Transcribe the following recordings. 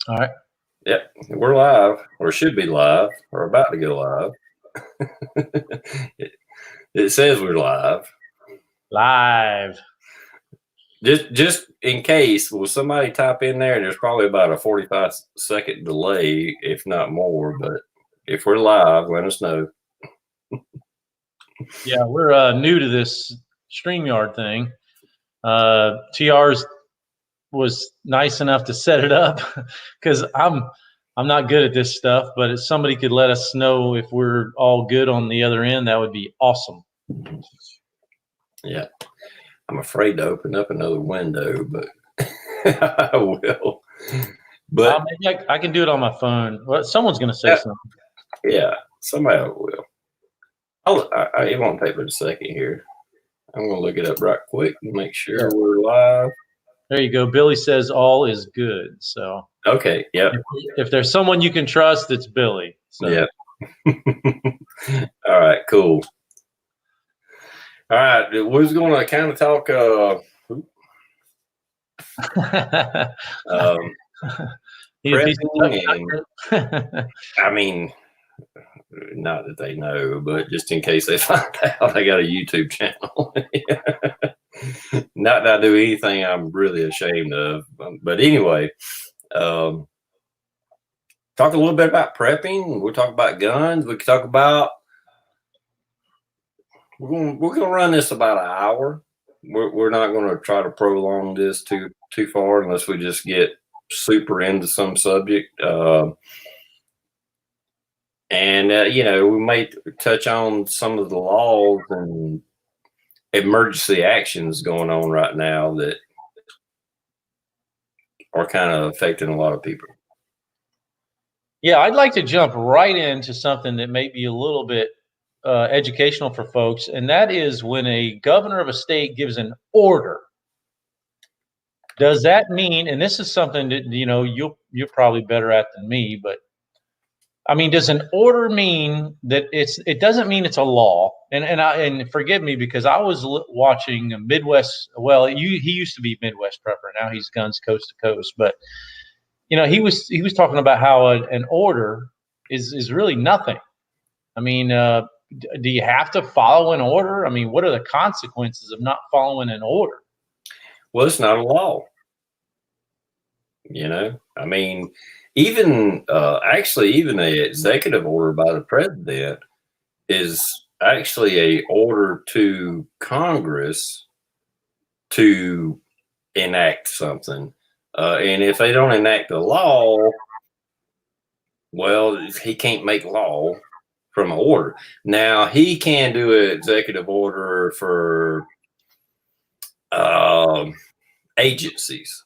All right. Yep, we're live, or should be live, or about to go live. it says we're live. Live. Just in case, will somebody type in there? There's probably about a 45-second delay, if not more. But if we're live, let us know. Yeah, we're new to this StreamYard thing. TR's was nice enough to set it up because I'm not good at this stuff. But if somebody could let us know if we're all good on the other end, that would be awesome. Yeah, I'm afraid to open up another window, but I will. But maybe I can do it on my phone. Well, someone's going to say something. Yeah, somebody will. It won't take but a second here. I'm going to look it up right quick and make sure we're live. There you go. Billy says all is good. So okay, yep. If there's someone you can trust, it's Billy. So. Yep. All right, cool. All right, we're going to kind of talk. I mean, not that they know, but just in case they find out, I got a YouTube channel. Not that I do anything I'm really ashamed of, but anyway, talk a little bit about prepping. We'll talk about guns. We can talk about. We're gonna run this about an hour. We're not going to try to prolong this too far unless we just get super into some subject. We may touch on some of the laws and emergency actions going on right now that are kind of affecting a lot of people. Yeah, I'd like to jump right into something that may be a little bit educational for folks, and that is when a governor of a state gives an order. Does that mean, and this is something that you're probably better at than me, but I mean, does an order mean that it doesn't mean it's a law? And forgive me because I was watching a Midwest. Well, he used to be Midwest Prepper. Now he's Guns Coast to Coast. But he was talking about how an order is really nothing. I mean, do you have to follow an order? I mean, what are the consequences of not following an order? Well, it's not a law. I mean, even even an executive order by the president is actually a order to Congress to enact something. And if they don't enact the law, well, he can't make law from an order. Now, he can do an executive order for agencies,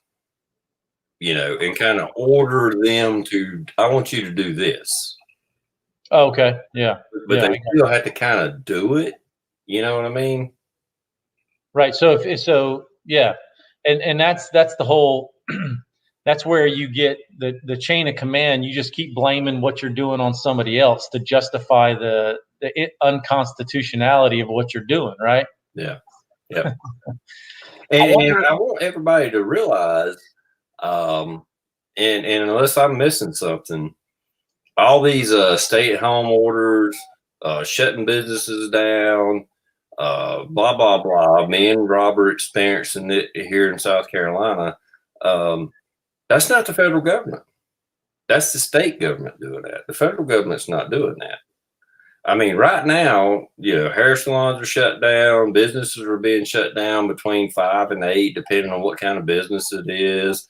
and kind of order them to, I want you to do this. Oh, okay. Yeah. But they still have to kind of do it. You know what I mean? Right. So yeah. And that's the whole that's where you get the chain of command. You just keep blaming what you're doing on somebody else to justify the unconstitutionality of what you're doing, right? Yeah. Yeah. and I want everybody to realize, and unless I'm missing something, all these stay-at-home orders, shutting businesses down, blah blah blah. Me and Robert experiencing it here in South Carolina. That's not the federal government. That's the state government doing that. The federal government's not doing that. I mean, right now, hair salons are shut down. Businesses are being shut down between 5 and 8, depending on what kind of business it is.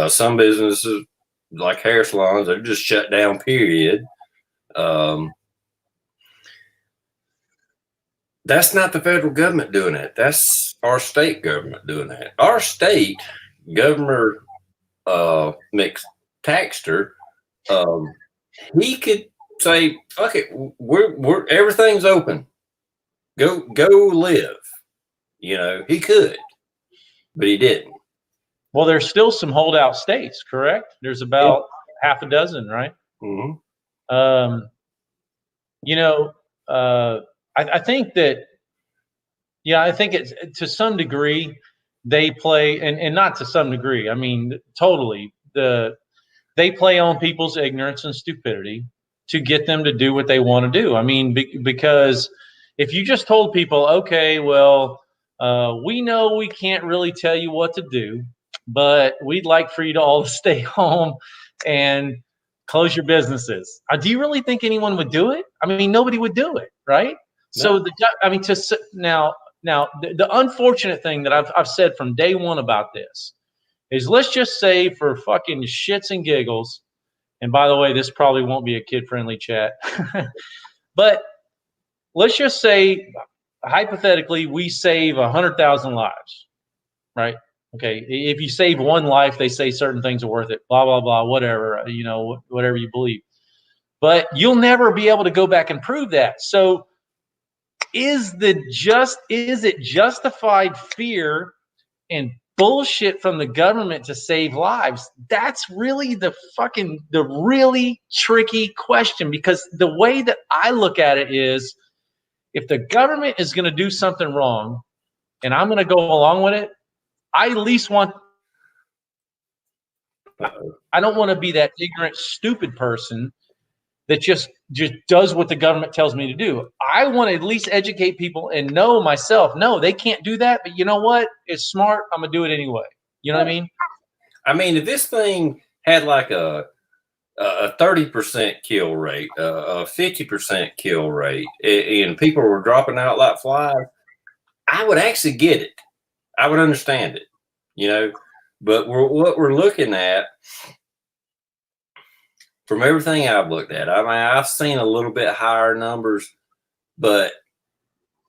Some businesses, like hair salons, they're just shut down, period. That's not the federal government doing it. That's our state government doing that. Our state governor, McTaxter, he could say, "Fuck it, we're everything's open. Go live." He could, but he didn't. Well, there's still some holdout states, correct? There's about half a dozen, right? Mm-hmm. I think that, I think it's to some degree they play, and not to some degree. I mean, totally. they play on people's ignorance and stupidity to get them to do what they want to do. I mean, because if you just told people, okay, well, we know we can't really tell you what to do, but we'd like for you to all stay home and close your businesses. Do you really think anyone would do it? I mean, nobody would do it, right? No. So the unfortunate thing that I've said from day one about this is, let's just say for fucking shits and giggles, and by the way, this probably won't be a kid-friendly chat, but let's just say, hypothetically, we save 100,000 lives, right? Okay, if you save one life, they say certain things are worth it, blah, blah, blah, whatever, whatever you believe. But you'll never be able to go back and prove that. So is it justified fear and bullshit from the government to save lives? That's really the really tricky question, because the way that I look at it is, if the government is going to do something wrong and I'm going to go along with it, I at least I don't want to be that ignorant, stupid person that just does what the government tells me to do. I want to at least educate people and know myself, no, they can't do that, but you know what? It's smart. I'm going to do it anyway. You know what I mean? I mean, if this thing had like a 30% kill rate, a 50% kill rate, and people were dropping out like flies, I would actually get it. I would understand it, but what we're looking at, from everything I've looked at, I mean, I've seen a little bit higher numbers, but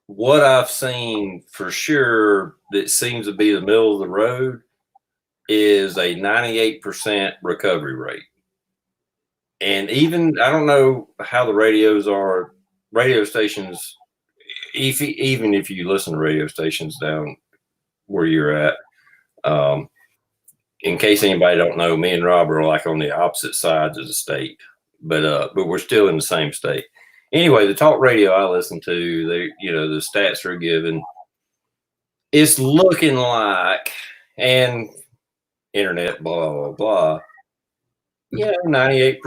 what I've seen for sure that seems to be the middle of the road is a 98% recovery rate. And even, I don't know how the radio stations, even if you listen to radio stations down where you're at, in case anybody don't know, me and Rob are like on the opposite sides of the state, but we're still in the same state. Anyway, the talk radio I listen to, the stats are given. It's looking like, and internet, blah, blah, blah, 98%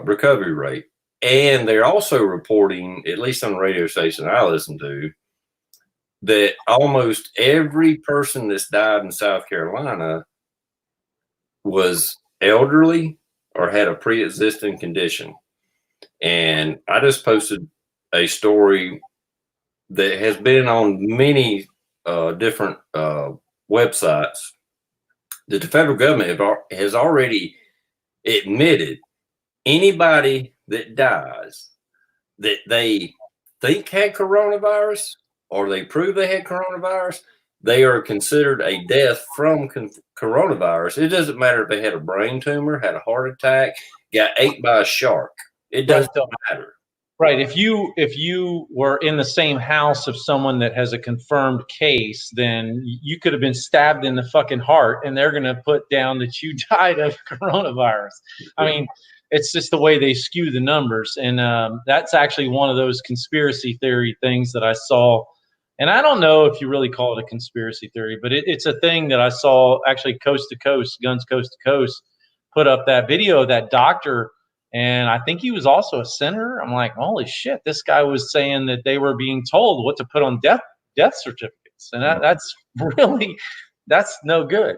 recovery rate. And they're also reporting, at least on the radio station I listen to, that almost every person that's died in South Carolina was elderly or had a pre-existing condition. And I just posted a story that has been on many different websites that the federal government has already admitted anybody that dies that they think had coronavirus, or they prove they had coronavirus, they are considered a death from coronavirus. It doesn't matter if they had a brain tumor, had a heart attack, got ate by a shark. It doesn't matter. Right. If you were in the same house of someone that has a confirmed case, then you could have been stabbed in the fucking heart, and they're going to put down that you died of coronavirus. I mean, it's just the way they skew the numbers. And that's actually one of those conspiracy theory things that I saw. And I don't know if you really call it a conspiracy theory, but it's a thing that I saw actually Coast to Coast, Guns Coast to Coast, put up that video of that doctor. And I think he was also a senator. I'm like, holy shit, this guy was saying that they were being told what to put on death certificates. And that's no good.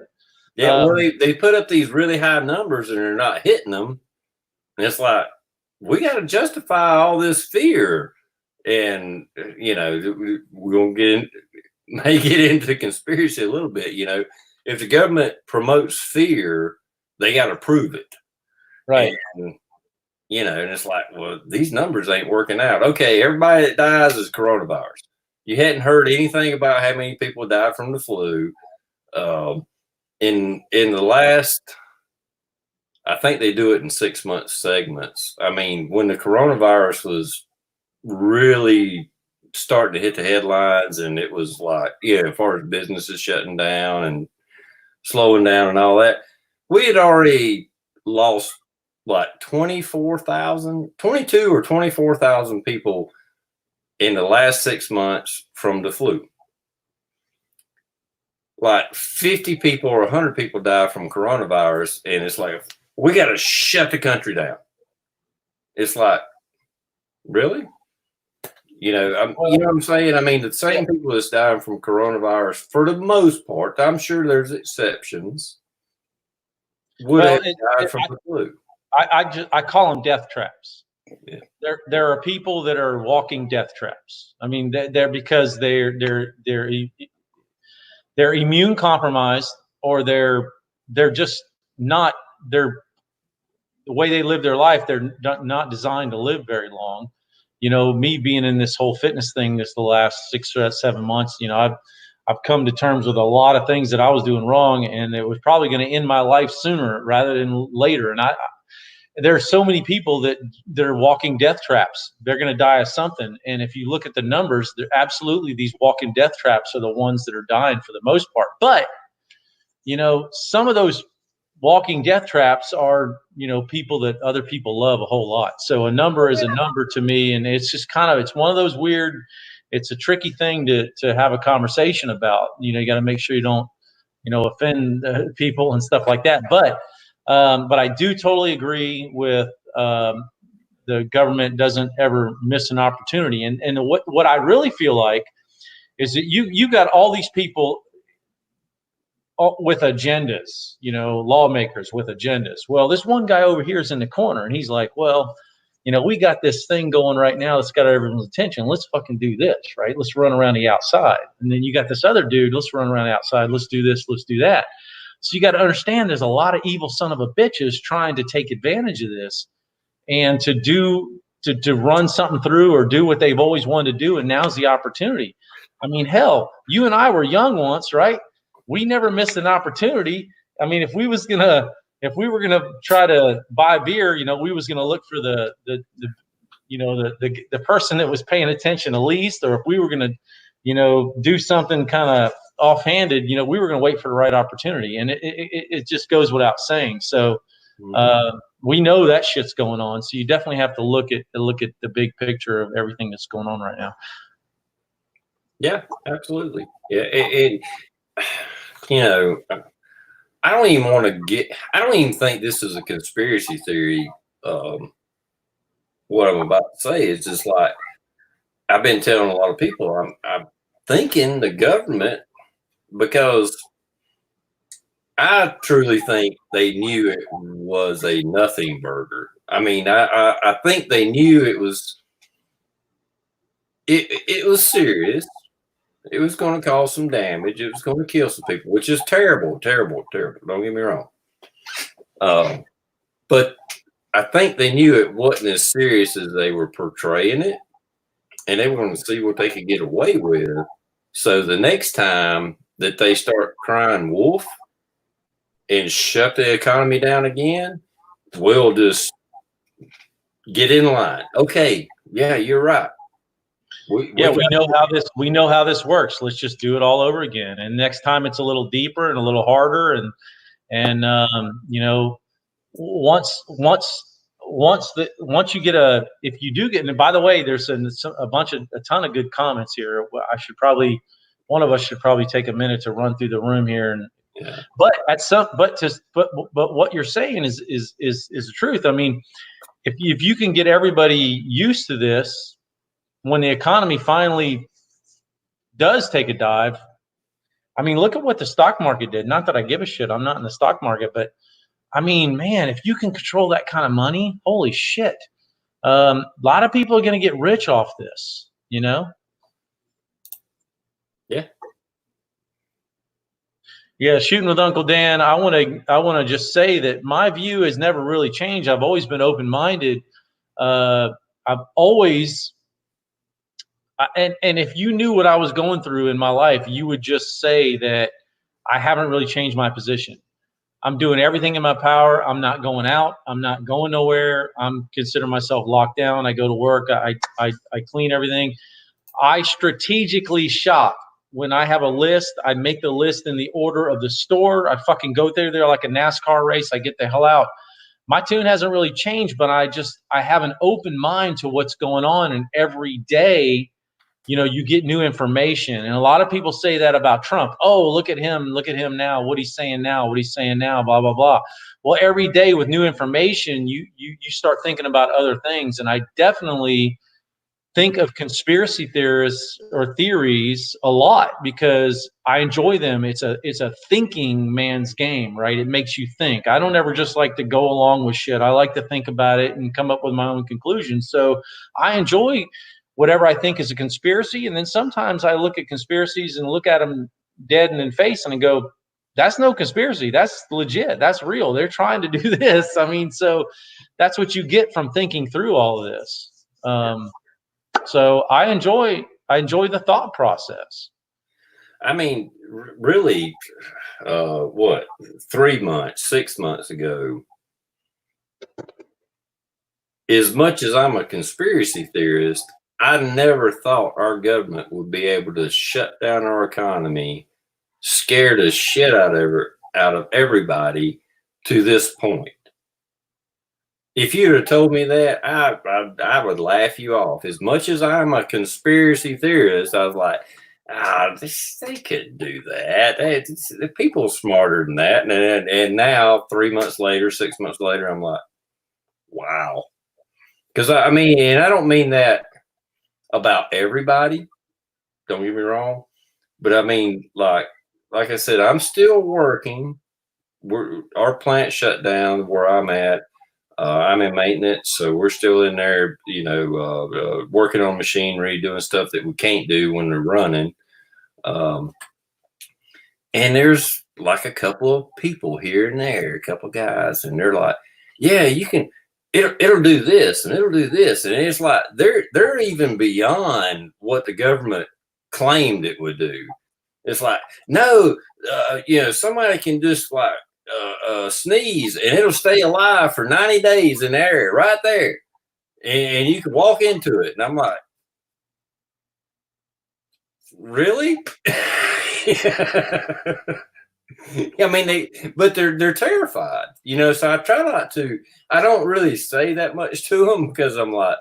Yeah, well, they put up these really high numbers and they're not hitting them. And it's like, we got to justify all this fear. And, we're going to may get into conspiracy a little bit. If the government promotes fear, they got to prove it. Right. And it's like, well, these numbers ain't working out. Okay, everybody that dies is coronavirus. You hadn't heard anything about how many people died from the flu. In the last, I think they do it in 6 month segments. I mean, when the coronavirus was really starting to hit the headlines, and it was like, as far as businesses shutting down and slowing down and all that, we had already lost like 22 or 24,000 people in the last 6 months from the flu. Like 50 people or 100 people die from coronavirus, and it's like we got to shut the country down. It's like, really? You know what I'm saying? I mean, the same people that's dying from coronavirus, for the most part, I'm sure there's exceptions, would have died from the flu. I call them death traps. Yeah. There are people that are walking death traps. I mean, they're because they're immune compromised, or they're just not, the way they live their life, they're not designed to live very long. You know, me being in this whole fitness thing the last 6 or 7 months, you know, I've come to terms with a lot of things that I was doing wrong, and it was probably going to end my life sooner rather than later. And there are so many people that are walking death traps. They're going to die of something. And if you look at the numbers, they're absolutely, these walking death traps are the ones that are dying for the most part. But, you know, some of those walking death traps are, you know, people that other people love a whole lot. So a number is a number to me. And it's just kind of, it's one of those weird, it's a tricky thing to have a conversation about. You know, you got to make sure you don't, you know, offend people and stuff like that. But I do totally agree with the government doesn't ever miss an opportunity. And what I really feel like is that you got all these people with agendas, you know, lawmakers with agendas. Well, this one guy over here is in the corner, and he's like, well, you know, we got this thing going right now that's got everyone's attention. Let's fucking do this, right? Let's run around the outside. And then you got this other dude, let's run around the outside. Let's do this, let's do that. So you got to understand there's a lot of evil son of a bitches trying to take advantage of this and to run something through or do what they've always wanted to do. And now's the opportunity. I mean, hell, you and I were young once, right? We never missed an opportunity. I mean, if we were gonna try to buy beer, you know, we was gonna look for the person that was paying attention the least, or if we were gonna, you know, do something kind of offhanded, you know, we were gonna wait for the right opportunity, and it just goes without saying. So we know that shit's going on. So you definitely have to look at the big picture of everything that's going on right now. Yeah, absolutely. Yeah, you know, I don't even think this is a conspiracy theory. What I'm about to say is just like, I've been telling a lot of people, I'm thinking the government, because I truly think they knew it was a nothing burger. I mean, I think they knew it was serious. It was going to cause some damage. It was going to kill some people, which is terrible, terrible, terrible. Don't get me wrong. But I think they knew it wasn't as serious as they were portraying it, and they were going to see what they could get away with. So the next time that they start crying wolf and shut the economy down again, we'll just get in line. Okay, yeah, you're right. We know how this works. Let's just do it all over again. And next time it's a little deeper and a little harder. And you know, once you get if you do get, and by the way, there's a ton of good comments here. One of us should probably take a minute to run through the room here. And but what you're saying is the truth. I mean, if you can get everybody used to this, when the economy finally does take a dive, I mean, look at what the stock market did. Not that I give a shit. I'm not in the stock market, but I mean, man, if you can control that kind of money, holy shit. A lot of people are going to get rich off this, you know? Yeah. Yeah, shooting with Uncle Dan. I want to just say that my view has never really changed. I've always been open-minded. I've always, and if you knew what I was going through in my life, you would just say that I haven't really changed my position. I'm doing everything in my power. I'm not going out. I'm not going nowhere. I'm considering myself locked down. I go to work. I clean everything. I strategically shop. When I have a list, I make the list in the order of the store. I fucking go there like a NASCAR race. I get the hell out. My tune hasn't really changed, but I have an open mind to what's going on. And every day you get new information. And a lot of people say that about Trump. Oh, look at him now, what he's saying now, blah, blah, blah. Well, every day with new information, you start thinking about other things. And I definitely think of conspiracy theorists or theories a lot because I enjoy them. It's a thinking man's game, right? It makes you think. I don't ever just like to go along with shit. I like to think about it and come up with my own conclusions. So I enjoy whatever I think is a conspiracy. And then sometimes I look at conspiracies and look at them dead in the face and I go, that's no conspiracy. That's legit. That's real. They're trying to do this. I mean, so that's what you get from thinking through all of this. So I enjoy the thought process. I mean, really, what, 3 months, 6 months ago, as much as I'm a conspiracy theorist, I never thought our government would be able to shut down our economy, scare the shit out of everybody to this point. If you'd have told me that, I would laugh you off. As much as I'm a conspiracy theorist, I was like, they couldn't do that. The people are smarter than that. And now, 3 months later, 6 months later, I'm like, wow. Because I mean, and I don't mean that about everybody. Don't get me wrong. But I mean, like I said, I'm still working. Our plant shut down where I'm at. I'm in maintenance, so we're still in there, working on machinery, doing stuff that we can't do when they're running. And there's like a couple of people here and there, a couple of guys, and they're like, yeah, you can, it'll do this and it'll do this. And it's like, they're even beyond what the government claimed it would do. It's like, no, somebody can just like, sneeze and it'll stay alive for 90 days in the air right there. And you can walk into it. And I'm like, really? I mean, they're terrified, so I try not to, I don't really say that much to them because I'm like,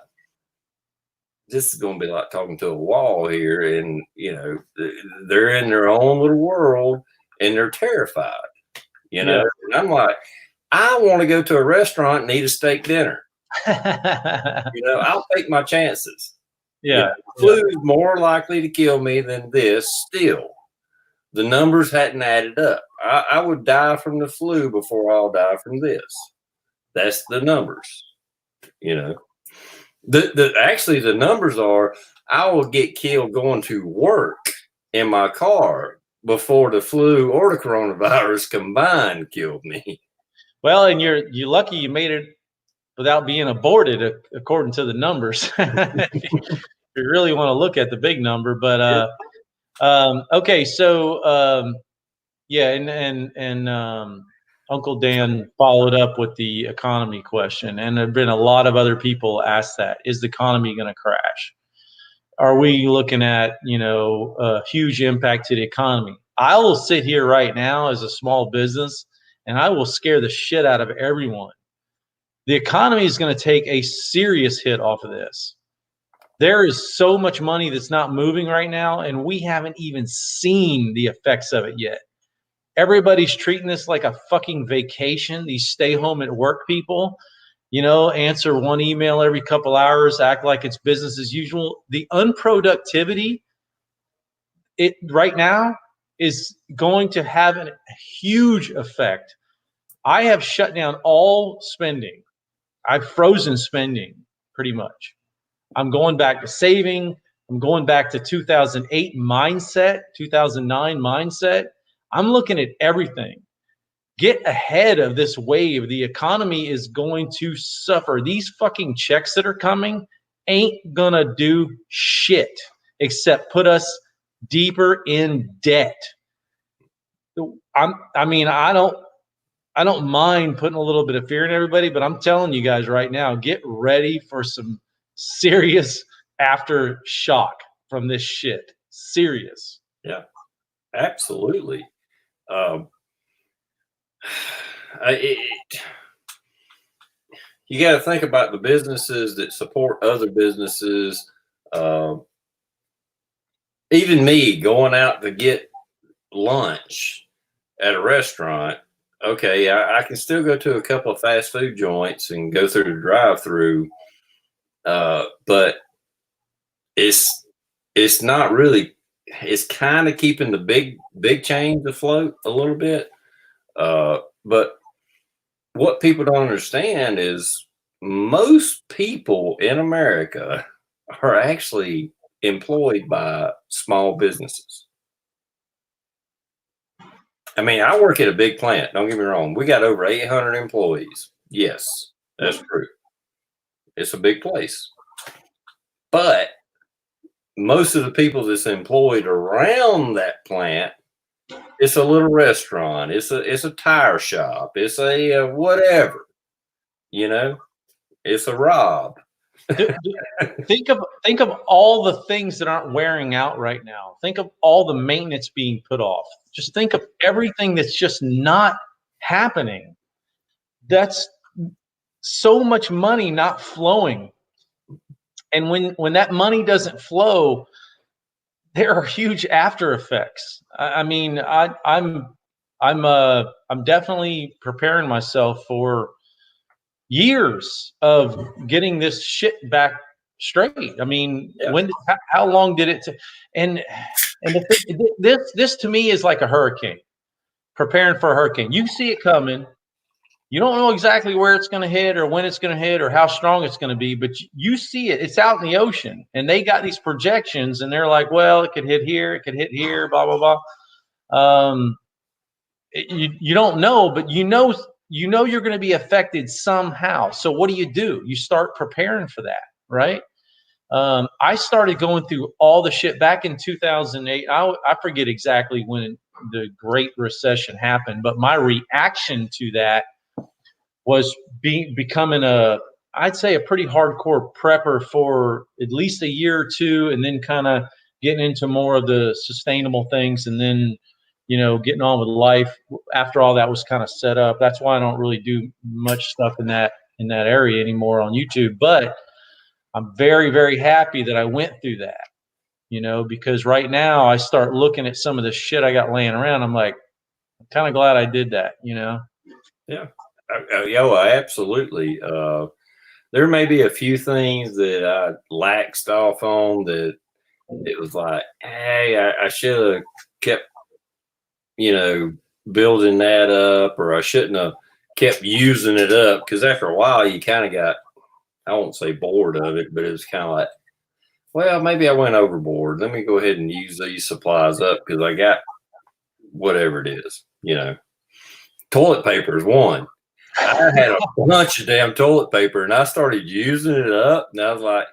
this is going to be like talking to a wall here. And, they're in their own little world and they're terrified, Yeah. And I'm like, I want to go to a restaurant and eat a steak dinner. I'll take my chances. Yeah. Flu is more likely to kill me than this still. The numbers hadn't added up. I would die from the flu before I'll die from this. That's the numbers, Actually, the numbers are I will get killed going to work in my car before the flu or the coronavirus combined killed me. Well, and you're lucky you made it without being aborted, according to the numbers. If you really want to look at the big number, but okay, so yeah, and Uncle Dan followed up with the economy question, and there've been a lot of other people ask that: is the economy going to crash? Are we looking at a huge impact to the economy? I will sit here right now as a small business, and I will scare the shit out of everyone. The economy is going to take a serious hit off of this. There is so much money that's not moving right now, and we haven't even seen the effects of it yet. Everybody's treating this like a fucking vacation. These stay home at work people, answer one email every couple hours, act like it's business as usual. The unproductivity, it right now is going to have a huge effect. I have shut down all spending. I've frozen spending pretty much. I'm going back to saving. I'm going back to 2008 mindset, 2009 mindset. I'm looking at everything. Get ahead of this wave. The economy is going to suffer. These fucking checks that are coming ain't gonna do shit except put us deeper in debt. I don't mind putting a little bit of fear in everybody, but I'm telling you guys right now, get ready for some serious aftershock from this shit. Serious. Yeah, absolutely. You got to think about the businesses that support other businesses. even me going out to get lunch at a restaurant, okay, I can still go to a couple of fast food joints and go through the drive-through, but it's not really. It's kind of keeping the big chains afloat a little bit, but what people don't understand is most people in America are actually employed by small businesses. I mean, I work at a big plant. Don't get me wrong. We got over 800 employees. Yes, that's true. It's a big place. But most of the people that's employed around that plant, it's a little restaurant. It's a tire shop. It's a whatever, you know, it's a Rob. Think of all the things that aren't wearing out right now. Think of all the maintenance being put off. Just think of everything that's just not happening. That's so much money not flowing. And when that money doesn't flow, there are huge after effects. I mean, I'm definitely preparing myself for years of getting this shit back straight. I mean, how long did it? And this to me is like a hurricane. Preparing for a hurricane, you see it coming. You don't know exactly where it's going to hit or when it's going to hit or how strong it's going to be, but you see it. It's out in the ocean, and they got these projections, and they're like, well, it could hit here, it could hit here, blah blah blah. You don't know, but you know you're going to be affected somehow. So what do? You start preparing for that, right? I started going through all the shit back in 2008. I forget exactly when the Great Recession happened, but my reaction to that was becoming I'd say a pretty hardcore prepper for at least a year or two, and then kind of getting into more of the sustainable things, and then, getting on with life after all that was kind of set up. That's why I don't really do much stuff in that area anymore on YouTube. But I'm very, very happy that I went through that, because right now I start looking at some of the shit I got laying around. I'm like, I'm kind of glad I did that, Yeah. Absolutely. There may be a few things that I laxed off on that it was like, hey, I should have kept, building that up, or I shouldn't have kept using it up. Because after a while, you kind of got, I won't say bored of it, but it was kind of like, well, maybe I went overboard. Let me go ahead and use these supplies up because I got whatever it is, Toilet paper is one. I had a bunch of damn toilet paper, and I started using it up, and I was like,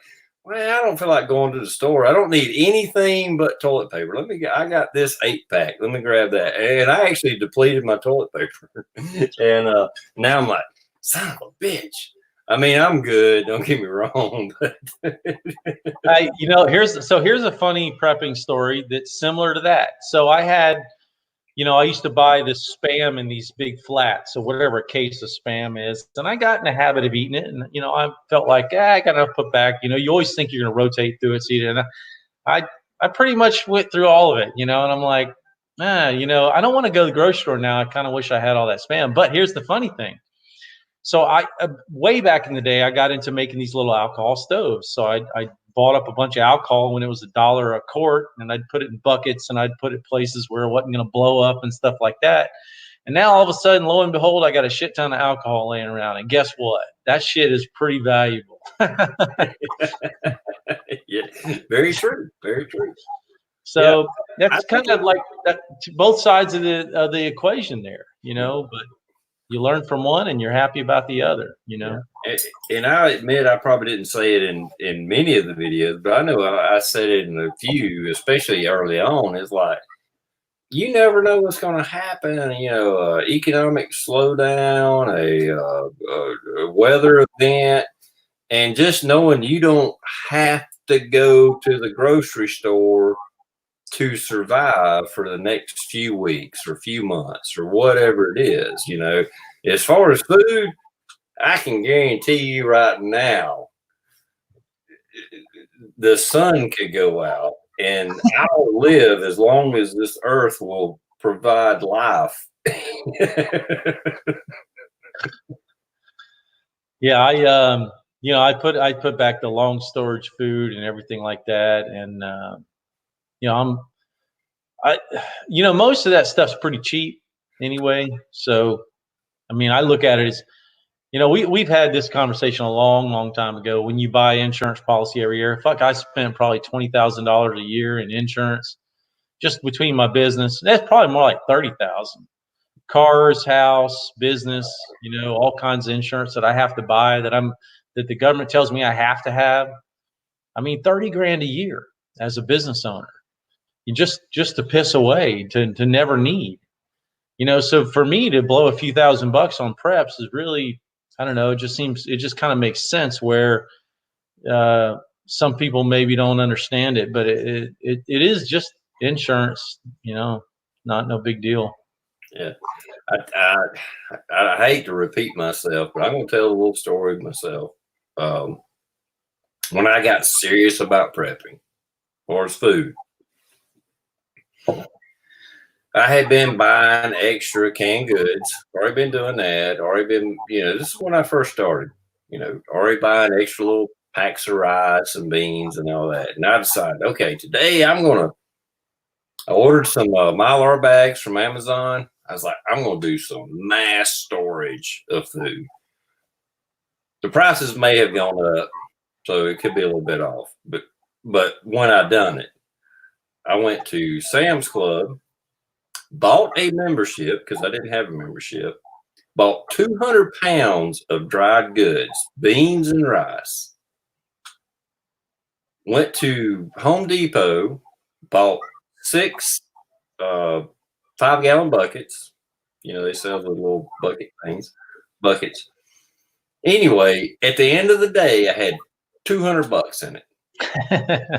well, I don't feel like going to the store. I don't need anything but toilet paper. I got this 8-pack. Let me grab that. And I actually depleted my toilet paper. And now I'm like, son of a bitch. I mean, I'm good. Don't get me wrong. But here's a funny prepping story that's similar to that. So I had, I used to buy this Spam in these big flats, so whatever a case of Spam is, and I got in the habit of eating it, and I felt like I got enough put back. You always think you're going to rotate through it, and I pretty much went through all of it, and I'm like, I don't want to go to the grocery store now. I kind of wish I had all that Spam. But here's the funny thing. So I way back in the day, I got into making these little alcohol stoves. So I bought up a bunch of alcohol when it was $1 a quart, and I'd put it in buckets, and I'd put it places where it wasn't going to blow up and stuff like that. And now all of a sudden, lo and behold, I got a shit ton of alcohol laying around. And guess what? That shit is pretty valuable. Yeah, very true. Very true. So that's kind of like that, both sides of the equation there, but you learn from one and you're happy about the other, And I admit I probably didn't say it in many of the videos, but I know I said it in a few, especially early on. It's like, you never know what's going to happen. Economic slowdown, a weather event, and just knowing you don't have to go to the grocery store to survive for the next few weeks or few months or whatever it is. As far as food, I can guarantee you right now, the sun could go out and I will live as long as this earth will provide life. Yeah, I put back the long storage food and everything like that, and you know, I most of that stuff's pretty cheap anyway. So, I mean, I look at it as, we've had this conversation a long, long time ago. When you buy insurance policy every year, fuck, I spent probably $20,000 a year in insurance just between my business. That's probably more like 30,000. Cars, house, business, all kinds of insurance that I have to buy that the government tells me I have to have. I mean, 30 grand a year as a business owner, you just to piss away, to never need. So for me to blow a few $1,000s on preps is really, I don't know, it just kind of makes sense where some people maybe don't understand it, but it is just insurance, not no big deal. Yeah. I hate to repeat myself, but I'm going to tell a little story of myself. When I got serious about prepping or food, I had been buying extra canned goods, already been doing that, already been, this is when I first started, already buying extra little packs of rice and beans and all that. And I decided, okay, today I ordered some Mylar bags from Amazon. I was like, I'm going to do some mass storage of food. The prices may have gone up, so it could be a little bit off. But when I done it, I went to Sam's Club, bought a membership because I didn't have a membership, bought 200 pounds of dried goods, beans and rice. Went to Home Depot, bought 6 5-gallon buckets. They sell the little buckets. Anyway, at the end of the day, I had $200 in it.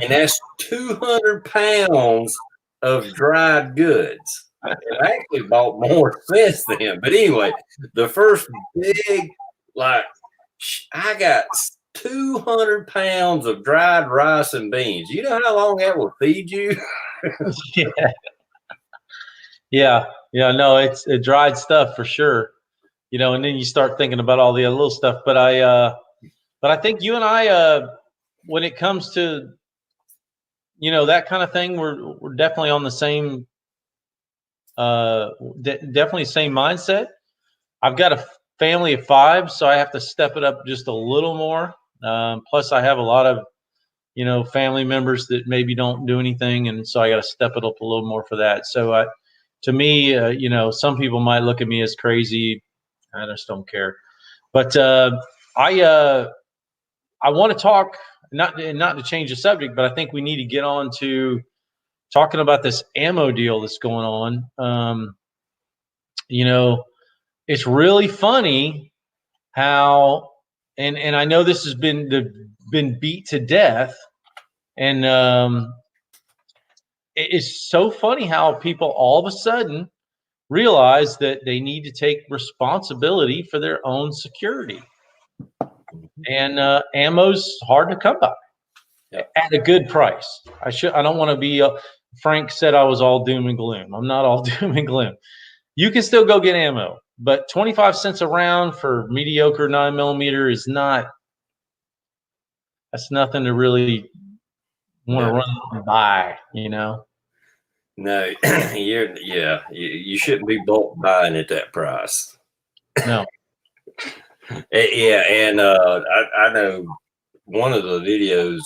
And that's 200 pounds of dried goods. I actually bought more since then. But anyway, the first big, I got 200 pounds of dried rice and beans. You know how long that will feed you? Yeah. No, it's dried stuff for sure. And then you start thinking about all the other little stuff. But I think you and I, when it comes to, that kind of thing, we're definitely on the same, definitely same mindset. I've got a family of 5, so I have to step it up just a little more. Plus I have a lot of, family members that maybe don't do anything. And so I got to step it up a little more for that. So, to me, some people might look at me as crazy. I just don't care. But I want to talk, not to change the subject, but I think we need to get on to talking about this ammo deal that's going on. It's really funny how, and I know this has been beat to death, and it's so funny how people all of a sudden realize that they need to take responsibility for their own security. And ammo's hard to come by at a good price. I don't want to be Frank said I was all doom and gloom. I'm not all doom and gloom. You can still go get ammo, but 25 cents a round for mediocre 9mm is that's nothing to really want to run and buy, No, you shouldn't be bulk buying at that price. No. Yeah, and I know one of the videos,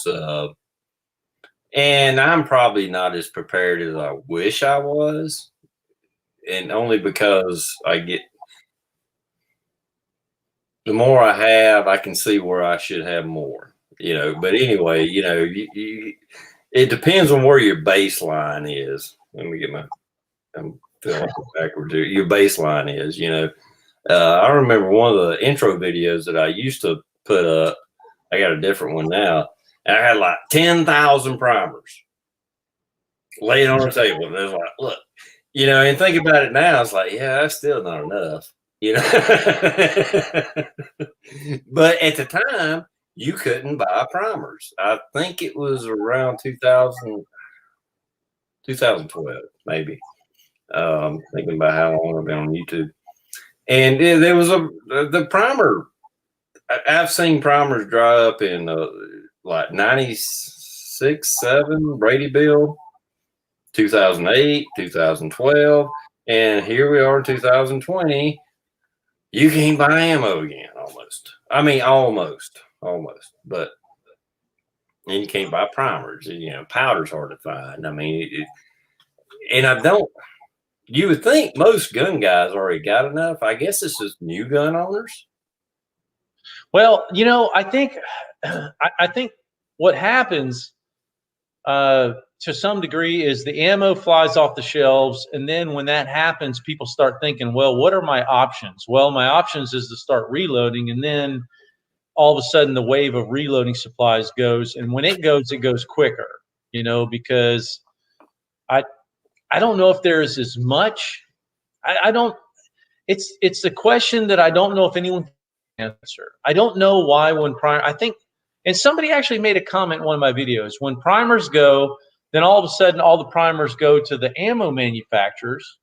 and I'm probably not as prepared as I wish I was, and only because the more I have, I can see where I should have more, But anyway, it depends on where your baseline is. Let me get I'm feeling backwards here. Your baseline is, I remember one of the intro videos that I used to put up. I got a different one now. And I had like 10,000 primers laying on the table. And it was like, look, and think about it now. It's like, yeah, that's still not enough, But at the time, you couldn't buy primers. I think it was around 2000. 2012, maybe. Thinking about how long I've been on YouTube. And there was the primer. I've seen primers dry up in like 96, 7, Brady Bill, 2008, 2012. And here we are in 2020. You can't buy ammo again, almost. I mean, almost. But and you can't buy primers. You know, powder's hard to find. I mean, and I don't. You would think most gun guys already got enough. I guess it's just new gun owners. Well, you know, I think what happens to some degree is the ammo flies off the shelves, and then when that happens, people start thinking, well, what are my options? Well, my options is to start reloading, and then all of a sudden the wave of reloading supplies goes, and when it goes quicker, you know, because I don't know if there's as much. I don't. It's the question that I don't know if anyone can answer. I don't know why when I think, and somebody actually made a comment in one of my videos. When primers go, then all of a sudden all the primers go to the ammo manufacturers,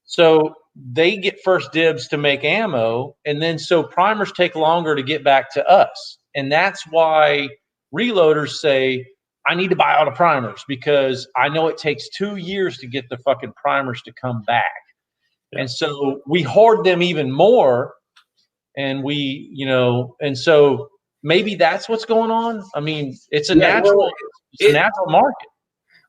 so they get first dibs to make ammo, and then so primers take longer to get back to us, and that's why reloaders say, I need to buy all the primers because I know it takes 2 years to get the fucking primers to come back. Yeah. And so we hoard them even more, and we, you know, and so maybe that's what's going on. I mean, it's a natural market.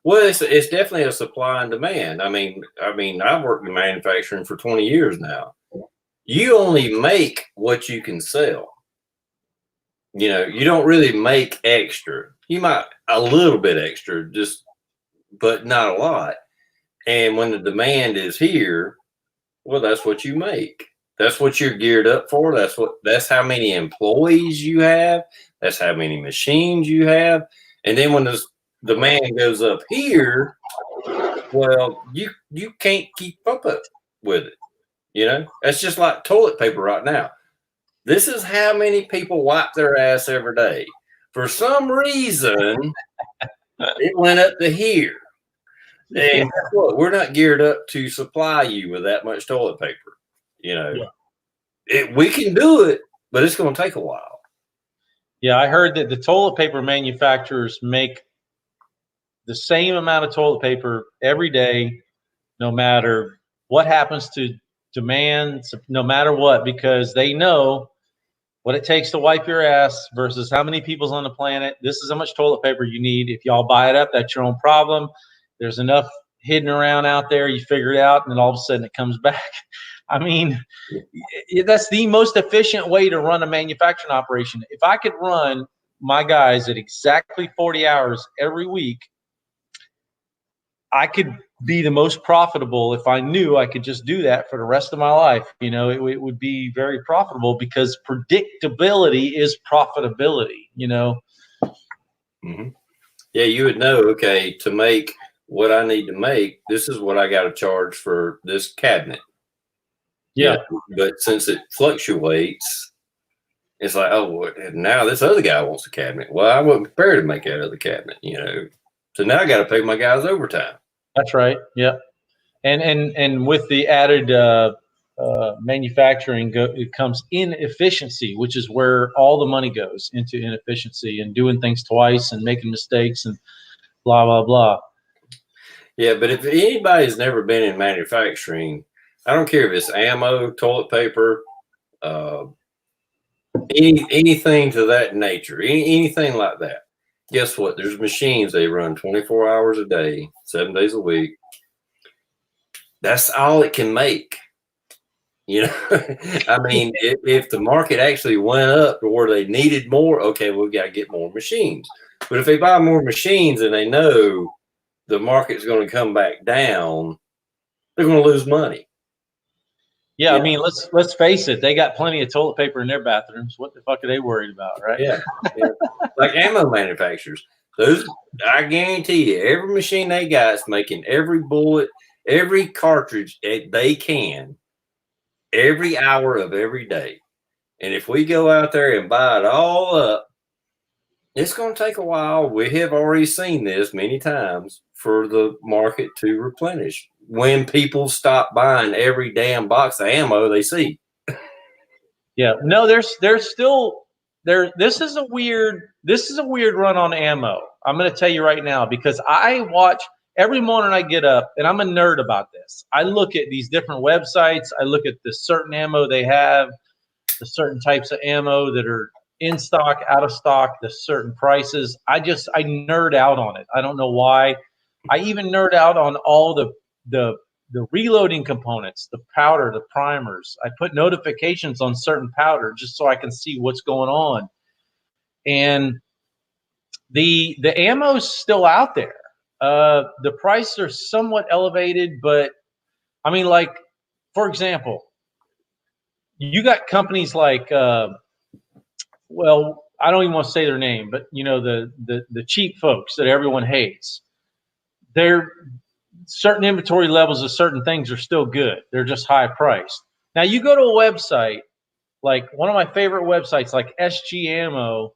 Well, it's definitely a supply and demand. I mean, I've worked in manufacturing for 20 years now. You only make what you can sell. You know, you don't really make extra. You might a little bit extra, but not a lot. And when the demand is here, well, that's what you make. That's what you're geared up for. That's how many employees you have. That's how many machines you have. And then when the demand goes up here, well, you can't keep up with it. You know, that's just like toilet paper right now. This is how many people wipe their ass every day. For some reason, it went up to here. And guess what? We're not geared up to supply you with that much toilet paper. You know, we can do it, but it's going to take a while. Yeah, I heard that the toilet paper manufacturers make the same amount of toilet paper every day, no matter what happens to demand, no matter what, because they know what it takes to wipe your ass versus how many people's on the planet. This is how much toilet paper you need. If y'all buy it up, that's your own problem. There's enough hidden around out there. You figure it out, and then all of a sudden it comes back. I mean, that's the most efficient way to run a manufacturing operation. If I could run my guys at exactly 40 hours every week, I could be the most profitable if I knew I could just do that for the rest of my life. You know, it would be very profitable because predictability is profitability, you know? Mm-hmm. Yeah, you would know, okay, to make what I need to make, this is what I got to charge for this cabinet. Yeah. But since it fluctuates, it's like, oh, now this other guy wants a cabinet. Well, I wasn't prepared to make that other cabinet, you know? So now I got to pay my guys overtime. That's right. Yeah. And with the added manufacturing, it comes inefficiency, which is where all the money goes into inefficiency and doing things twice and making mistakes and blah, blah, blah. Yeah. But if anybody's never been in manufacturing, I don't care if it's ammo, toilet paper, anything to that nature, anything like that. Guess what? There's machines, they run 24 hours a day, 7 days a week. That's all it can make. You know, I mean, if the market actually went up to where they needed more, okay, we've got to get more machines. But if they buy more machines and they know the market's going to come back down, they're going to lose money. Yeah, I mean, let's face it. They got plenty of toilet paper in their bathrooms. What the fuck are they worried about, right? Yeah. Like ammo manufacturers, those, I guarantee you, every machine they got is making every bullet, every cartridge they can, every hour of every day. And if we go out there and buy it all up, it's going to take a while. We have already seen this many times. for the market to replenish when people stop buying every damn box of ammo they see. Yeah, no, there's still there. This is a weird run on ammo. I'm going to tell you right now, because I watch every morning. I get up and I'm a nerd about this. I look at these different websites. I look at the certain ammo they have, the certain types of ammo that are in stock, out of stock, the certain prices. I nerd out on it. I don't know why. I even nerd out on all the reloading components, the powder, the primers. I put notifications on certain powder just so I can see what's going on. And the ammo's still out there. The prices are somewhat elevated, but I mean, like, for example, you got companies like, well, I don't even want to say their name, but you know, the cheap folks that everyone hates. They're certain inventory levels of certain things are still good. They're just high priced. Now you go to a website, like one of my favorite websites, like SG Ammo.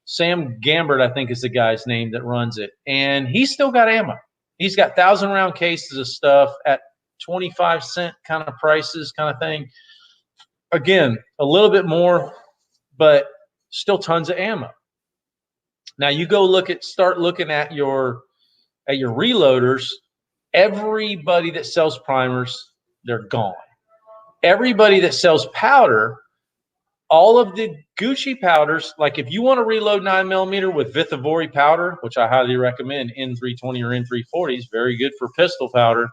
Sam Gambert, I think, is the guy's name that runs it, and he's still got ammo. He's got 1,000-round cases of stuff at 25-cent kind of prices, kind of thing. Again, a little bit more, but still tons of ammo. Now you go start looking at your reloaders. Everybody that sells primers, they're gone. Everybody that sells powder, all of the Gucci powders, like if you want to reload 9mm with Vithivori powder, which I highly recommend, N320 or N340 is very good for pistol powder,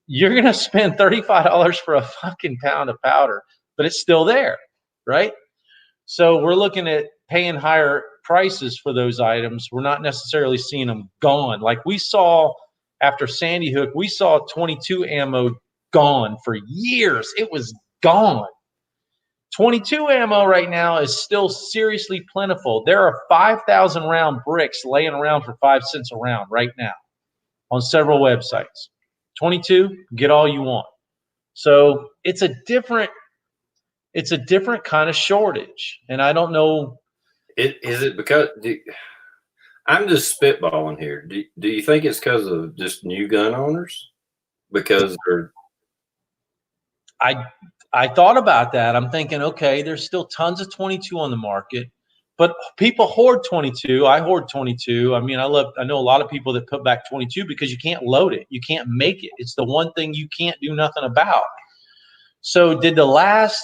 you're going to spend $35 for a fucking pound of powder, but it's still there, right? So we're looking at paying higher prices for those items. We're not necessarily seeing them gone. Like we saw after Sandy Hook, we saw 22 ammo gone for years. It was gone. 22 ammo right now is still seriously plentiful. There are 5,000 round bricks laying around for 5 cents a round right now on several websites. 22, get all you want. So it's a different kind of shortage, and I don't know. Is it because I'm just spitballing here? Do you think it's because of just new gun owners? Because they're I thought about that. I'm thinking, okay, there's still tons of 22 on the market, but people hoard 22. I hoard 22. I mean, I know a lot of people that put back 22 because you can't load it. You can't make it. It's the one thing you can't do nothing about. So did the last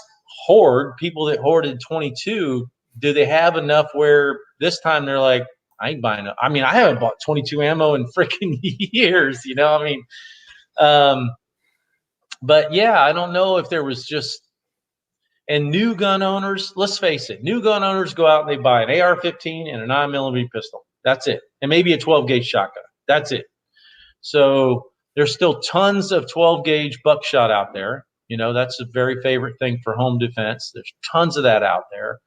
hoard, people that hoarded 22, do they have enough where this time they're like, I ain't buying it. I mean, I haven't bought 22 ammo in freaking years, you know? I mean, but yeah, I don't know if there was just, and new gun owners, let's face it, new gun owners go out and they buy an AR-15 and a 9mm pistol. That's it. And maybe a 12-gauge shotgun. That's it. So there's still tons of 12-gauge buckshot out there. You know, that's a very favorite thing for home defense. There's tons of that out there.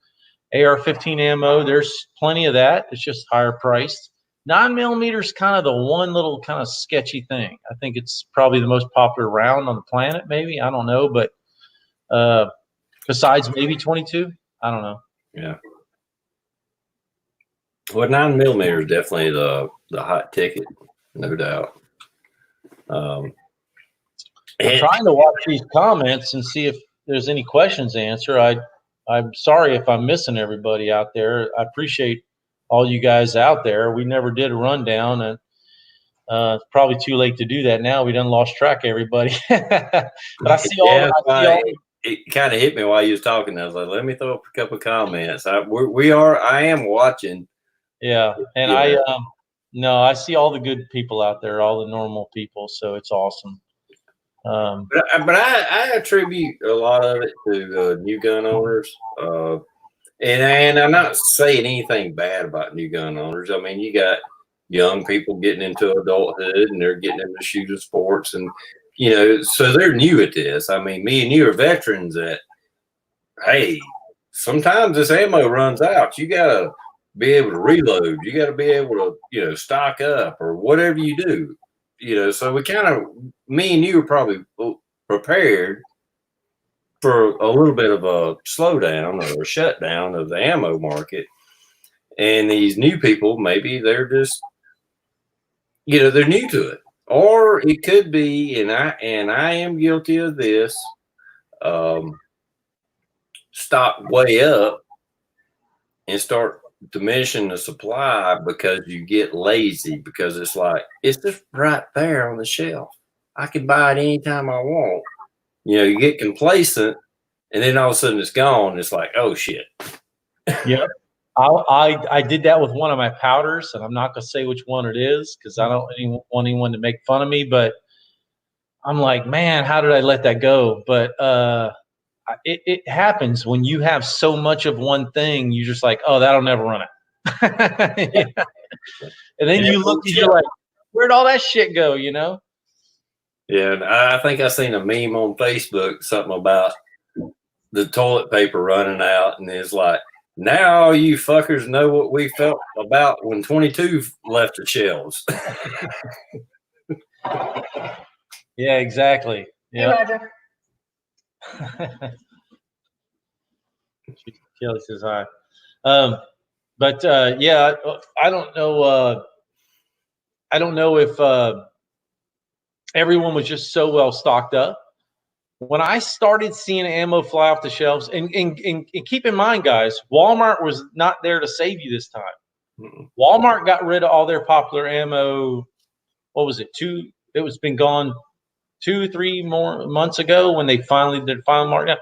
AR-15 ammo, there's plenty of that. It's just higher priced. 9mm is kind of the one little kind of sketchy thing. I think it's probably the most popular round on the planet, maybe. I don't know, but besides maybe 22, I don't know. Yeah. Well, 9mm is definitely the hot ticket, no doubt. I'm trying to watch these comments and see if there's any questions to answer. I'm sorry if I'm missing everybody out there. I appreciate all you guys out there. We never did a rundown, and it's probably too late to do that now. We done lost track of everybody. But I see all. It kind of hit me while you was talking. I was like, let me throw up a couple of comments. I am watching. Yeah, and yeah. I see all the good people out there, all the normal people. So it's awesome. But I attribute a lot of it to new gun owners. And I'm not saying anything bad about new gun owners. I mean, you got young people getting into adulthood and they're getting into shooting sports, and you know, so they're new at this. I mean, me and you are veterans that, hey, sometimes this ammo runs out. You gotta be able to reload. You gotta be able to, you know, stock up or whatever you do. You know, so we kind of, me and you are probably prepared for a little bit of a slowdown or a shutdown of the ammo market. And these new people, maybe they're just, they're new to it, or it could be, and I am guilty of this. Stock way up and start diminishing the supply because you get lazy, because it's like, it's just right there on the shelf. I can buy it anytime I want. You get complacent, and then all of a sudden it's gone. It's like, oh shit. Yeah. I did that with one of my powders, and I'm not going to say which one it is because I don't want anyone to make fun of me, but I'm like, man, how did I let that go? But it happens when you have so much of one thing. You're just like, oh, that'll never run out. Yeah. And then you look and you're like, where'd all that shit go, Yeah, and I think I seen a meme on Facebook, something about the toilet paper running out, and it's like, now all you fuckers know what we felt about when 22 left the shelves. Yeah, exactly. Yeah. Hey, Kelly says hi. But yeah, I don't know. I don't know if everyone was just so well stocked up. When I started seeing ammo fly off the shelves, and keep in mind, guys, Walmart was not there to save you this time. Walmart got rid of all their popular ammo. What was it? It was been gone 2-3 more months ago when they finally did final markdown.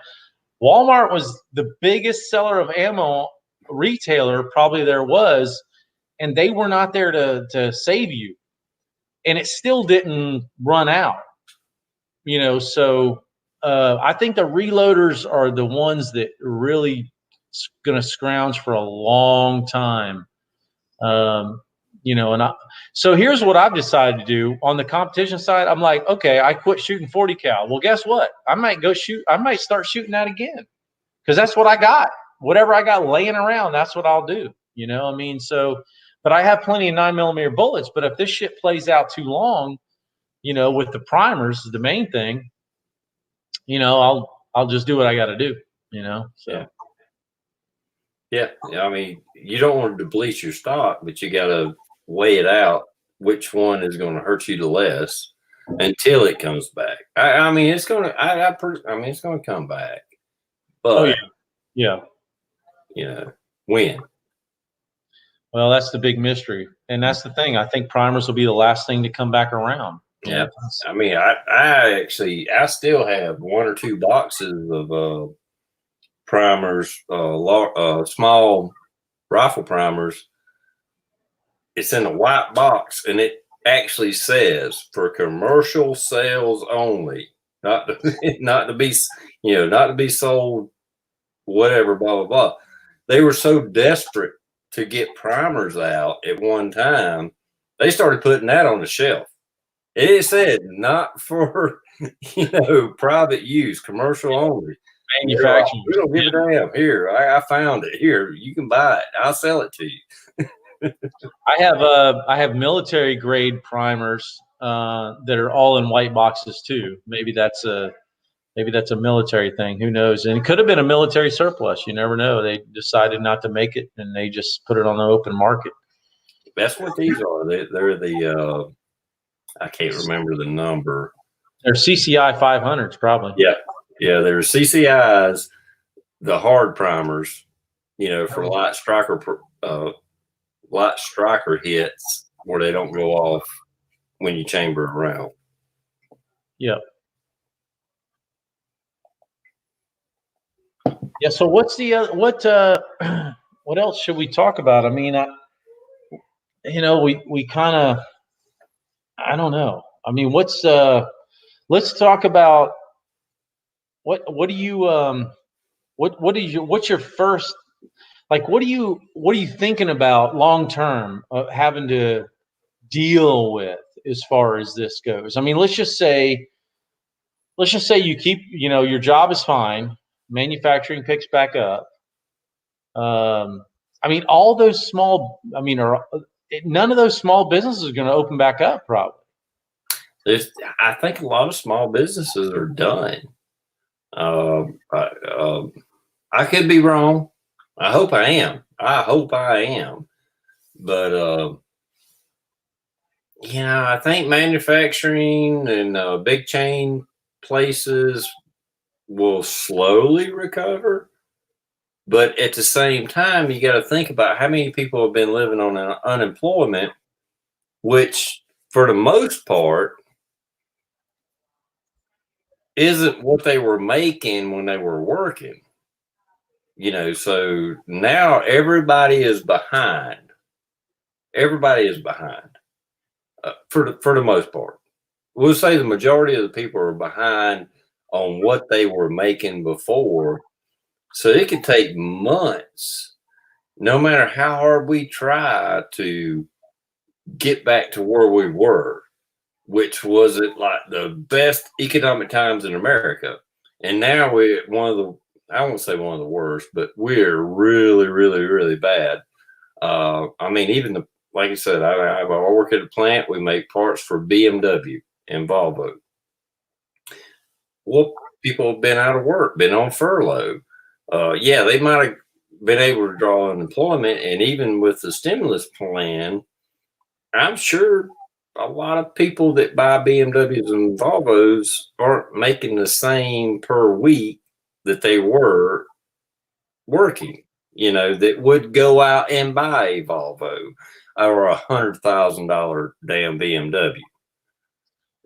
Walmart was the biggest seller of ammo retailer probably there was, and they were not there to save you. And it still didn't run out. So I think the reloaders are the ones that are really going to scrounge for a long time. So here's what I've decided to do on the competition side. I'm like, okay, I quit shooting 40 cal. Well, guess what? I might start shooting that again, because that's what I got. Whatever I got laying around, that's what I'll do. But I have plenty of 9mm bullets. But if this shit plays out too long, with the primers, the main thing, I'll just do what I got to do. So. Yeah. I mean, you don't want to deplete your stock, but you got to weigh it out. Which one is going to hurt you the less until it comes back? I mean, it's going to. It's going to come back. But yeah. When? Well, that's the big mystery, and that's the thing. I think primers will be the last thing to come back around. Yeah. I mean, I still have 1 or 2 boxes of primers, small rifle primers. It's in a white box, and it actually says for commercial sales only, not to be sold, whatever, blah blah blah. They were so desperate to get primers out at one time, they started putting that on the shelf. It said not for private use, commercial only. Manufacturing. We don't give a damn. Here, I found it. Here, you can buy it. I'll sell it to you. I have military grade primers that are all in white boxes too. Maybe that's a military thing. Who knows? And it could have been a military surplus. You never know. They decided not to make it, and they just put it on the open market. That's what these are. They're the I can't remember the number. They're CCI 500s, probably. Yeah. They're CCIs, the hard primers, for light striker hits where they don't go off when you chamber around. Yeah. Yeah. So what's the what else should we talk about? I mean, we kind of, I don't know. I mean, let's talk about what do you what's your first, like, what are you thinking about long term having to deal with as far as this goes? I mean, let's just say you keep, your job is fine, manufacturing picks back up. I mean, all those small, none of those small businesses are going to open back up probably. I think a lot of small businesses are done. I could be wrong. I hope I am. But I think manufacturing and big chain places will slowly recover. But at the same time, you got to think about how many people have been living on unemployment, which for the most part isn't what they were making when they were working. So now everybody is behind. Everybody is behind for the most part. We'll say the majority of the people are behind on what they were making before. So it could take months, no matter how hard we try to get back to where we were, which was at like the best economic times in America. And now we're I won't say one of the worst, but we're really, really, really bad. I mean, like I said, I work at a plant. We make parts for BMW and Volvo. Well, people have been out of work, been on furlough. Yeah, they might have been able to draw unemployment. And even with the stimulus plan, I'm sure a lot of people that buy BMWs and Volvos aren't making the same per week that they were working, that would go out and buy a Volvo or $100,000 damn BMW.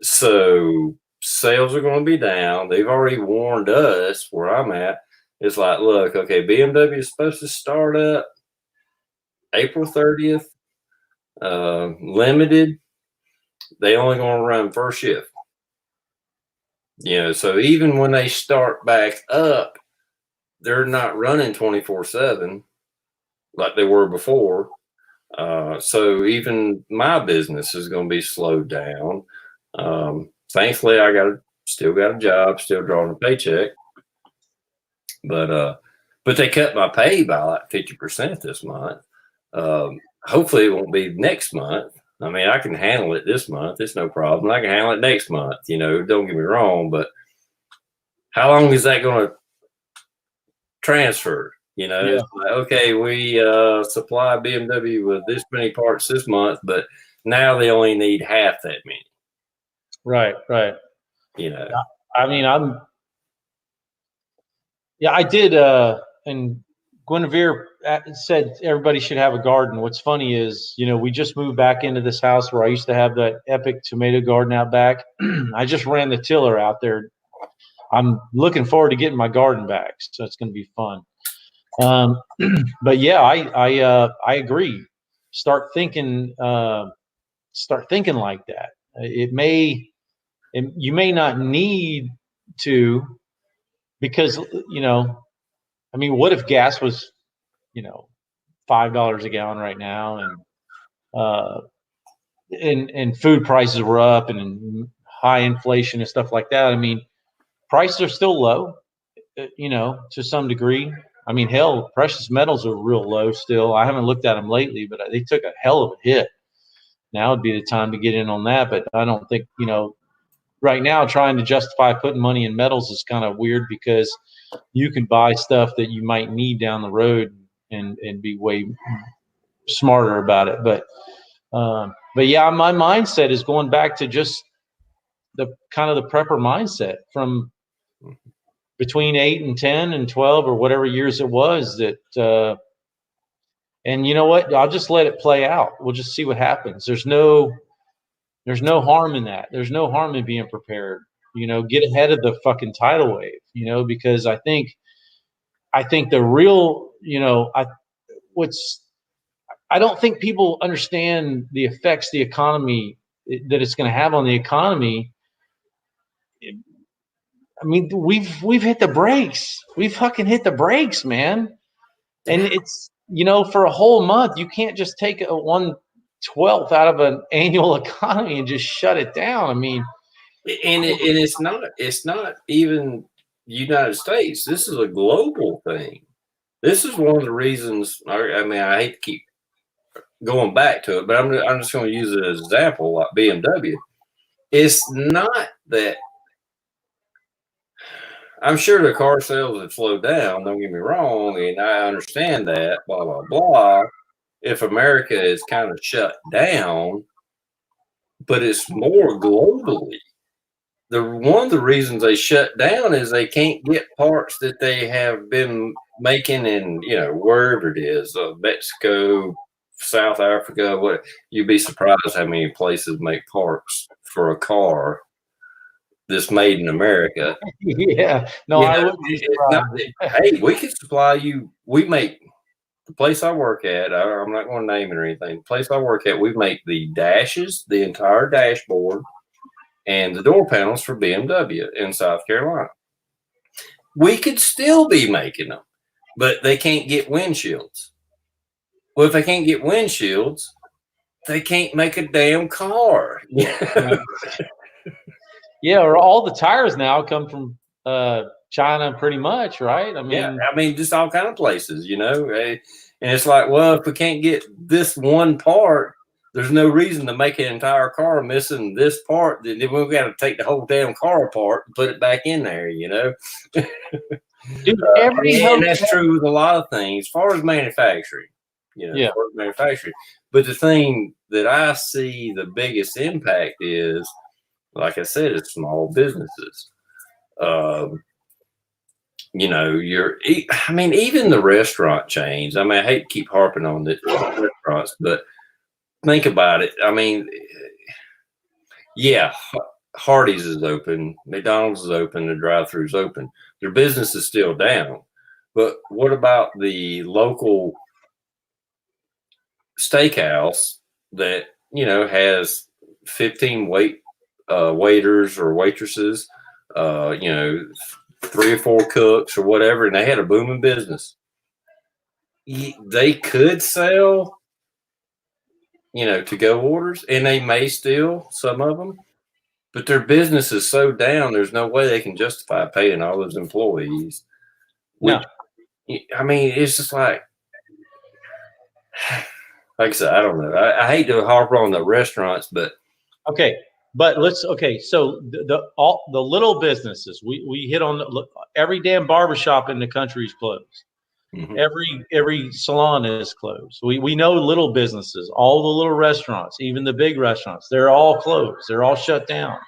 So sales are going to be down. They've already warned us where I'm at. It's like, look, okay, BMW is supposed to start up April 30th, limited. They only going to run first shift. So even when they start back up, they're not running 24/7 like they were before. So even my business is going to be slowed down. Thankfully, still got a job, still drawing a paycheck. But they cut my pay by like 50% this month. Hopefully, it won't be next month. I mean, I can handle it this month. It's no problem. I can handle it next month. Don't get me wrong, but how long is that going to transfer? It's like, okay, we supply BMW with this many parts this month, but now they only need half that many. Right. I mean, I did. And Guinevere said everybody should have a garden. What's funny is, we just moved back into this house where I used to have that epic tomato garden out back. I just ran the tiller out there. I'm looking forward to getting my garden back, so it's going to be fun. But yeah, I agree. Start thinking like that. You may not need to, because I mean, what if gas was $5 a gallon right now, and food prices were up and high inflation and stuff like that? I mean, prices are still low, to some degree. I mean, hell, precious metals are real low still. I haven't looked at them lately, but they took a hell of a hit. Now would be the time to get in on that. But I don't think, right now trying to justify putting money in metals is kind of weird, because you can buy stuff that you might need down the road and be way smarter about it. But yeah, my mindset is going back to just the kind of the prepper mindset from between 8 and 10 and 12 or whatever years it was that, and you know what, I'll just let it play out. We'll just see what happens. There's no harm in that. There's no harm in being prepared, get ahead of the fucking tidal wave, because I think the real, I don't think people understand the effects that it's going to have on the economy. I mean, we've hit the brakes. We've fucking hit the brakes, man. And it's, for a whole month, you can't just take a 1/12 out of an annual economy and just shut it down. I mean, and it's not even United States. This is a global thing. This is one of the reasons. I mean, I hate to keep going back to it, but I'm just going to use it as an example, like BMW. It's not that. I'm sure the car sales have slowed down. Don't get me wrong, and I understand that. Blah blah blah. If America is kind of shut down, but it's more globally. One of the reasons they shut down is they can't get parts that they have been making in, wherever it is, Mexico, South Africa. What, you'd be surprised how many places make parts for a car that's made in America. Yeah, no, I wouldn't be surprised. Hey, we can supply you. We make the place I work at. I'm not going to name it or anything. The place I work at, we make the dashes, the entire dashboard, and the door panels for BMW in South Carolina. We could still be making them, but they can't get windshields. Well, if they can't get windshields, they can't make a damn car. Yeah, or all the tires now come from China, pretty much, right? I mean, just all kind of places, and it's like, well, if we can't get this one part, there's no reason to make an entire car missing this part. Then we've got to take the whole damn car apart and put it back in there, Dude, and that's true with a lot of things, as far as manufacturing, as far as manufacturing. But the thing that I see the biggest impact is, like I said, it's small businesses. Even the restaurant chains. I mean, I hate to keep harping on the restaurants, but think about it. I mean, yeah, Hardee's is open, McDonald's is open, the drive-thru's open. Their business is still down. But what about the local steakhouse that, has 15 waiters or waitresses, 3 or 4 cooks or whatever, and they had a booming business. They could sell, to-go orders, and they may still, some of them, but their business is so down, there's no way they can justify paying all those employees. No. I mean, it's just like I said, I don't know. I hate to harp on the restaurants, but okay. But so the little businesses, we hit on every damn barbershop in the country is closed. Mm-hmm. Every salon is closed. We know little businesses, all the little restaurants, even the big restaurants, they're all closed. They're all shut down.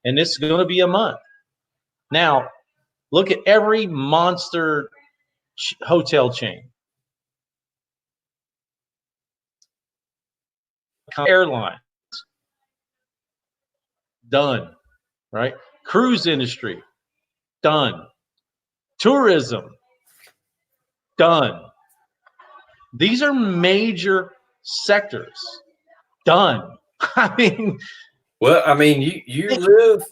And this is going to be a month. Now, look at every monster hotel chain. Airlines. Done, right? Cruise industry, done. Tourism, done. These are major sectors, done. I mean, you live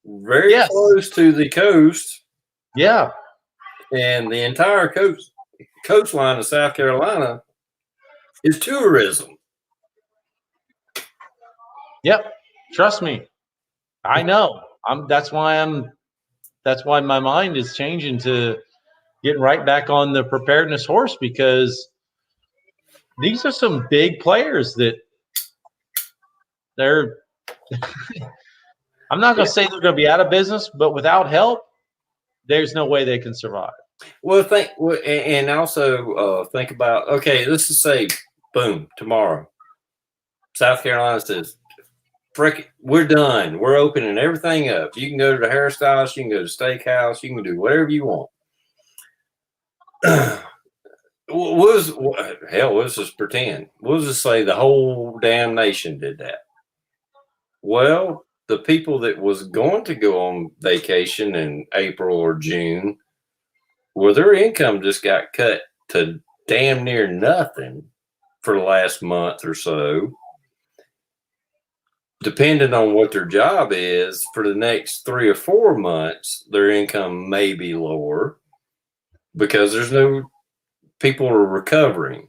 very close to the coast. Yeah. And the entire coastline of South Carolina is tourism. Yep. Trust me. I know. That's why my mind is changing to getting right back on the preparedness horse, because these are some big players that they're I'm not going to say they're going to be out of business, but without help, there's no way they can survive. Well, and also think about, okay, let's just say, boom, tomorrow, South Carolina says, frick, we're done. We're opening everything up. You can go to the hairstylist, you can go to the steakhouse, you can do whatever you want. Let's just pretend. We'll just say the whole damn nation did that. Well, the people that was going to go on vacation in April or June, well, their income just got cut to damn near nothing for the last month or so. Depending on what their job is, for the next 3 or 4 months, their income may be lower because there's no people are recovering.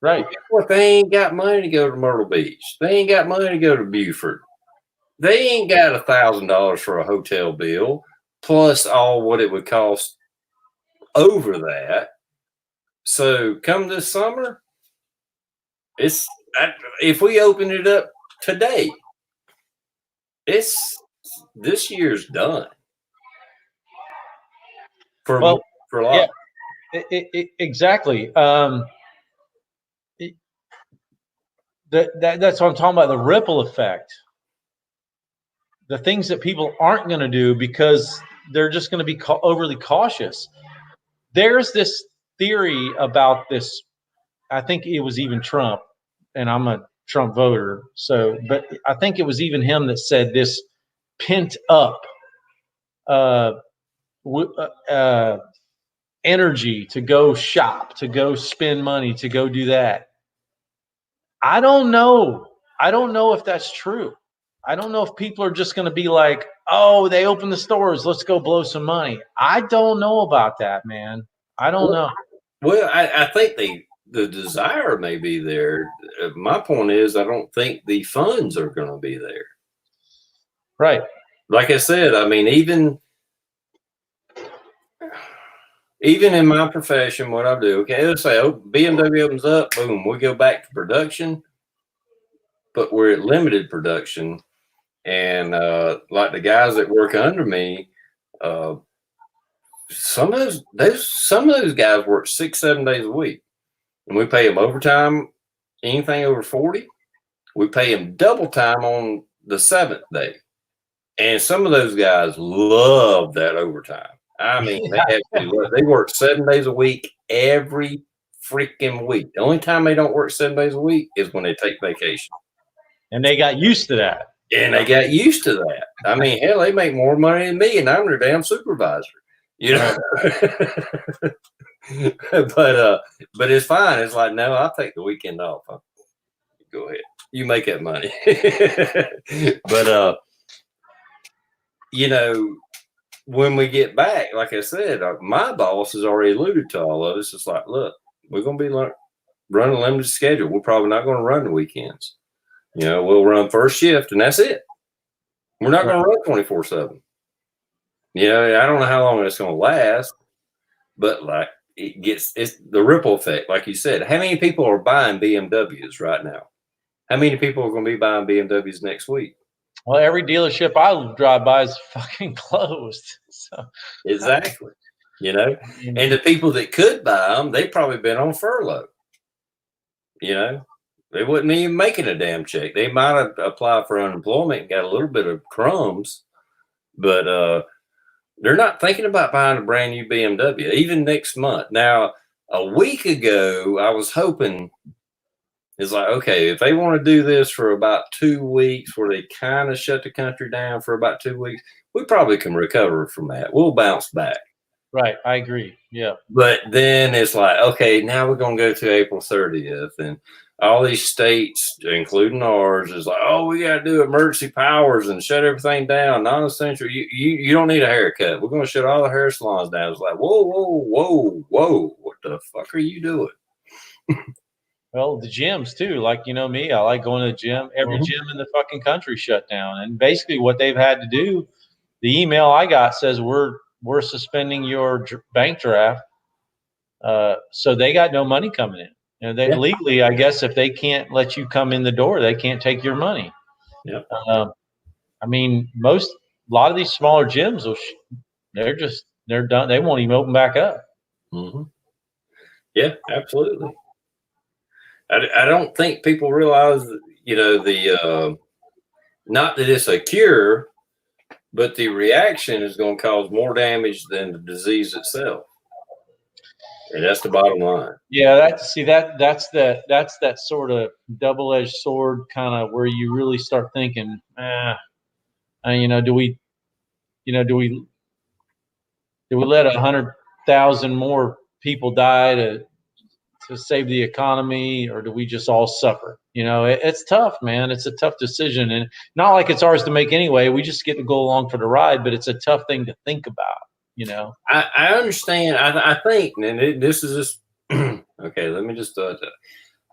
Right. Well, they ain't got money to go to Myrtle Beach. They ain't got money to go to Beaufort. They ain't got $1,000 for a hotel bill, plus all what it would cost over that. So come this summer, if we open it up today, this year's done. For a lot. Yeah, exactly. That's what I'm talking about, the ripple effect. The things that people aren't going to do because they're just going to be overly cautious. There's this theory about this. I think it was even Trump, and I'm a Trump voter. So, but I think it was even him that said this pent up uh, energy to go shop, to go spend money, to go do that. I don't know. I don't know if that's true. I don't know if people are just going to be like, oh, they open the stores, let's go blow some money. I don't know about that, man. I don't know. Well, I think the desire may be there. My point is, I don't think the funds are going to be there. Right. Like I said, I mean, even in my profession, what I do, okay, let's say BMW opens up, boom, we go back to production, but we're at limited production. And like the guys that work under me, some of those guys work 6-7 days a week, and we pay them overtime. Anything over 40, we pay them double time on the 7th day. And some of those guys love that overtime. I mean, they work 7 days a week every freaking week. The only time they don't work 7 days a week is when they take vacation. And they got used to that. And they got used to that. I mean, hell, they make more money than me, and I'm their damn supervisor. You know. But it's fine. It's like, no, I'll take the weekend off. Go ahead. You make that money. But you know, when we get back, like I said, my boss has already alluded to all of us. It's like, look, we're going to be running a limited schedule. We're probably not going to run the weekends. You know, we'll run first shift, and that's it. We're not going to run 24/7. You know, I don't know how long it's going to last, but like it's the ripple effect, like you said. How many people are buying BMWs right now? How many people are going to be buying BMWs next week? Well, every dealership I drive by is fucking closed. So exactly, you know, and the people that could buy them, they've probably been on furlough. You know, they wouldn't even making a damn check. They might have applied for unemployment and got a little bit of crumbs, but they're not thinking about buying a brand new BMW even next month. Now, a week ago, I was hoping. It's like, okay, if they want to do this for about 2 weeks where they kind of shut the country down for about 2 weeks, we probably can recover from that. We'll bounce back. Right. I agree. Yeah. But then it's like, okay, now we're going to go to April 30th. And all these states, including ours, is like, oh, we got to do emergency powers and shut everything down. Non-essential. You don't need a haircut. We're going to shut all the hair salons down. It's like, whoa, whoa, whoa, whoa. What the fuck are you doing? Well, the gyms too. Like, you know me, I like going to the gym. Every gym in the fucking country shut down. And basically what they've had to do, the email I got says we're suspending your bank draft. So they got no money coming in. You know, they legally, I guess, if they can't let you come in the door, they can't take your money. Yeah. I mean, a lot of these smaller gyms, they're done. They won't even open back up. Mm-hmm. Yeah, absolutely. I don't think people realize, you know, not that it's a cure, but the reaction is going to cause more damage than the disease itself. And that's the bottom line. Yeah, that's that sort of double-edged sword kind of where you really start thinking, you know, do we let 100,000 more people die to save the economy, or do we just all suffer? You know, it's tough, man. It's a tough decision, and not like it's ours to make anyway. We just get to go along for the ride, but it's a tough thing to think about. You know, I understand. I think, and this is just okay. Let me just.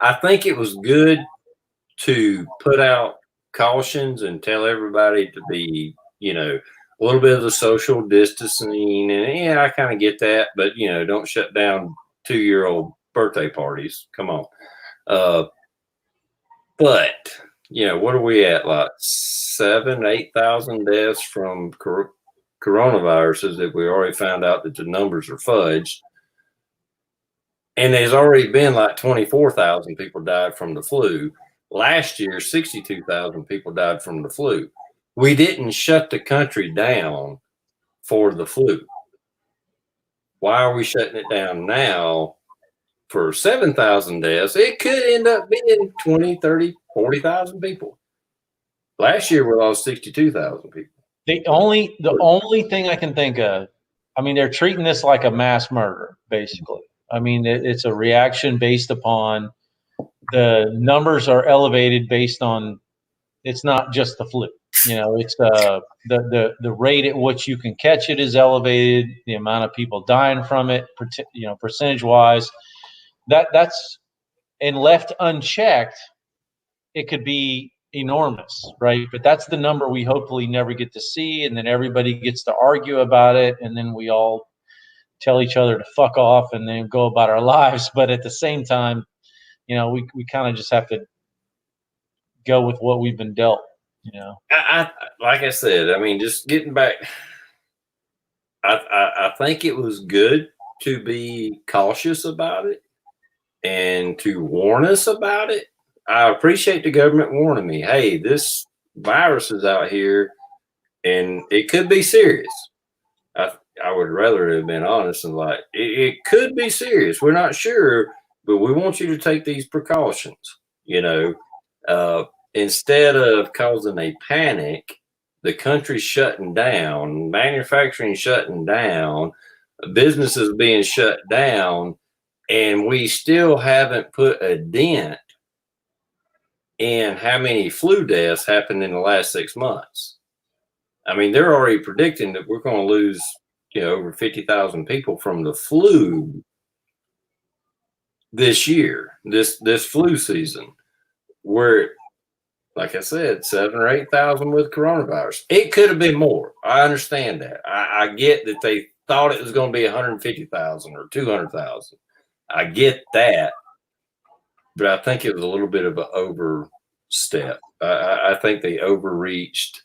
I think it was good to put out cautions and tell everybody to be, you know, a little bit of the social distancing, and yeah, I kind of get that, but you know, don't shut down 2-year-old birthday parties. Come on. But you know, what are we at? Like 7,000-8,000 deaths from coronaviruses that we already found out that the numbers are fudged. And there's already been like 24,000 people died from the flu. Last year, 62,000 people died from the flu. We didn't shut the country down for the flu. Why are we shutting it down now for 7,000 deaths? It could end up being 20, 30, 40,000 people. Last year, we lost 62,000 people. The only thing I can think of, I mean, they're treating this like a mass murder, basically. I mean, it's a reaction based upon the numbers are elevated based on, it's not just the flu. You know, it's the rate at which you can catch it is elevated. The amount of people dying from it, you know, percentage wise, that's, and left unchecked, it could be enormous, right? But that's the number we hopefully never get to see, and then everybody gets to argue about it, and then we all tell each other to fuck off and then go about our lives. But at the same time, you know, we kind of just have to go with what we've been dealt. You know, I like I said, I mean, just getting back, I think it was good to be cautious about it and to warn us about it. I appreciate the government warning me, hey, this virus is out here and it could be serious. I would rather have been honest and like, it could be serious. We're not sure, but we want you to take these precautions, you know, instead of causing a panic, the country's shutting down, manufacturing shutting down, businesses being shut down, and we still haven't put a dent in how many flu deaths happened in the last 6 months. I mean, they're already predicting that we're going to lose, you know, over 50,000 people from the flu this year, this flu season, where, like I said, 7,000 or 8,000 with coronavirus. It could have been more. I understand that. I get that they thought it was going to be 150,000 or 200,000. I get that, but I think it was a little bit of an overstep. I think they overreached.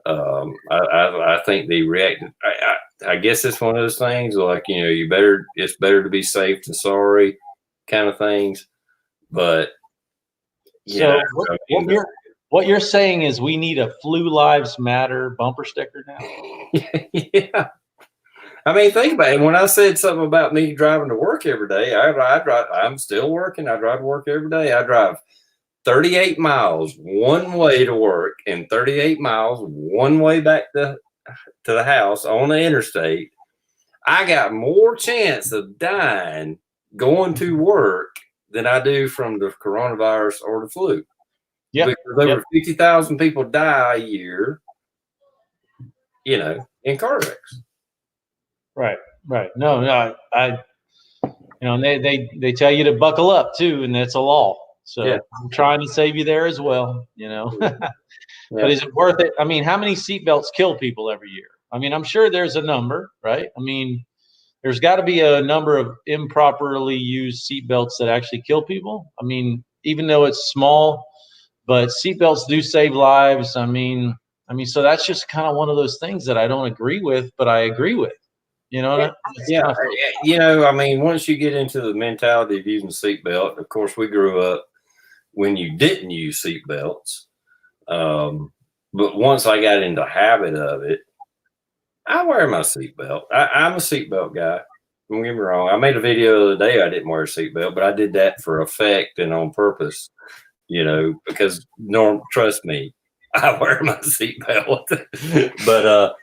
I think they reacted. I guess it's one of those things like, you know, it's better to be safe than sorry kind of things. But so what you're saying is we need a Flu Lives Matter bumper sticker now. Yeah. I mean, think about it. When I said something about me driving to work every day, I drive. I'm still working. I drive to work every day. I drive 38 miles one way to work and 38 miles one way back to the house on the interstate. I got more chance of dying going to work than I do from the coronavirus or the flu. Yeah, because over 50,000 people die a year, you know, in car wrecks. Right. No, I you know, and they tell you to buckle up too, and that's a law. So yeah. I'm trying to save you there as well, you know. But is it worth it? I mean, how many seatbelts kill people every year? I mean, I'm sure there's a number, right? I mean, there's got to be a number of improperly used seatbelts that actually kill people. I mean, even though it's small, but seatbelts do save lives. I mean, so that's just kind of one of those things that I don't agree with, but I agree with. You know, yeah. You know, I mean, once you get into the mentality of using seatbelt, of course, we grew up when you didn't use seatbelts. But once I got into the habit of it, I wear my seatbelt. I'm a seatbelt guy. Don't get me wrong. I made a video the other day I didn't wear a seatbelt, but I did that for effect and on purpose, you know, because trust me, I wear my seatbelt. But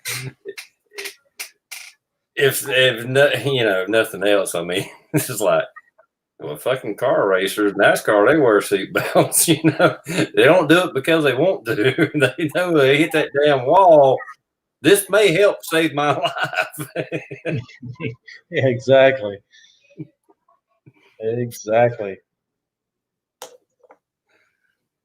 if you know, nothing else, I mean, this is like, well, fucking car racers, NASCAR, they wear seatbelts, you know. They don't do it because they want to. They know they hit that damn wall. This may help save my life. Yeah, exactly.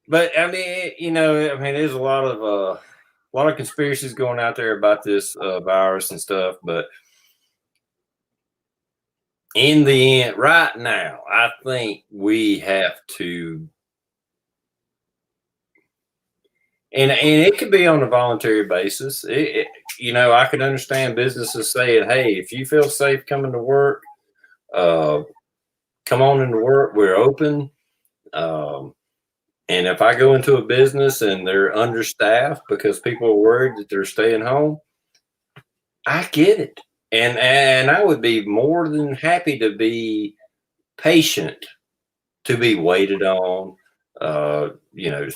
But I mean, you know, I mean, there's a lot of conspiracies going out there about this virus and stuff, but in the end, right now, I think we have to, and it could be on a voluntary basis. You know, I could understand businesses saying, "Hey, if you feel safe coming to work, come on into work. We're open." And if I go into a business and they're understaffed because people are worried that they're staying home, I get it. And I would be more than happy to be patient, to be waited on,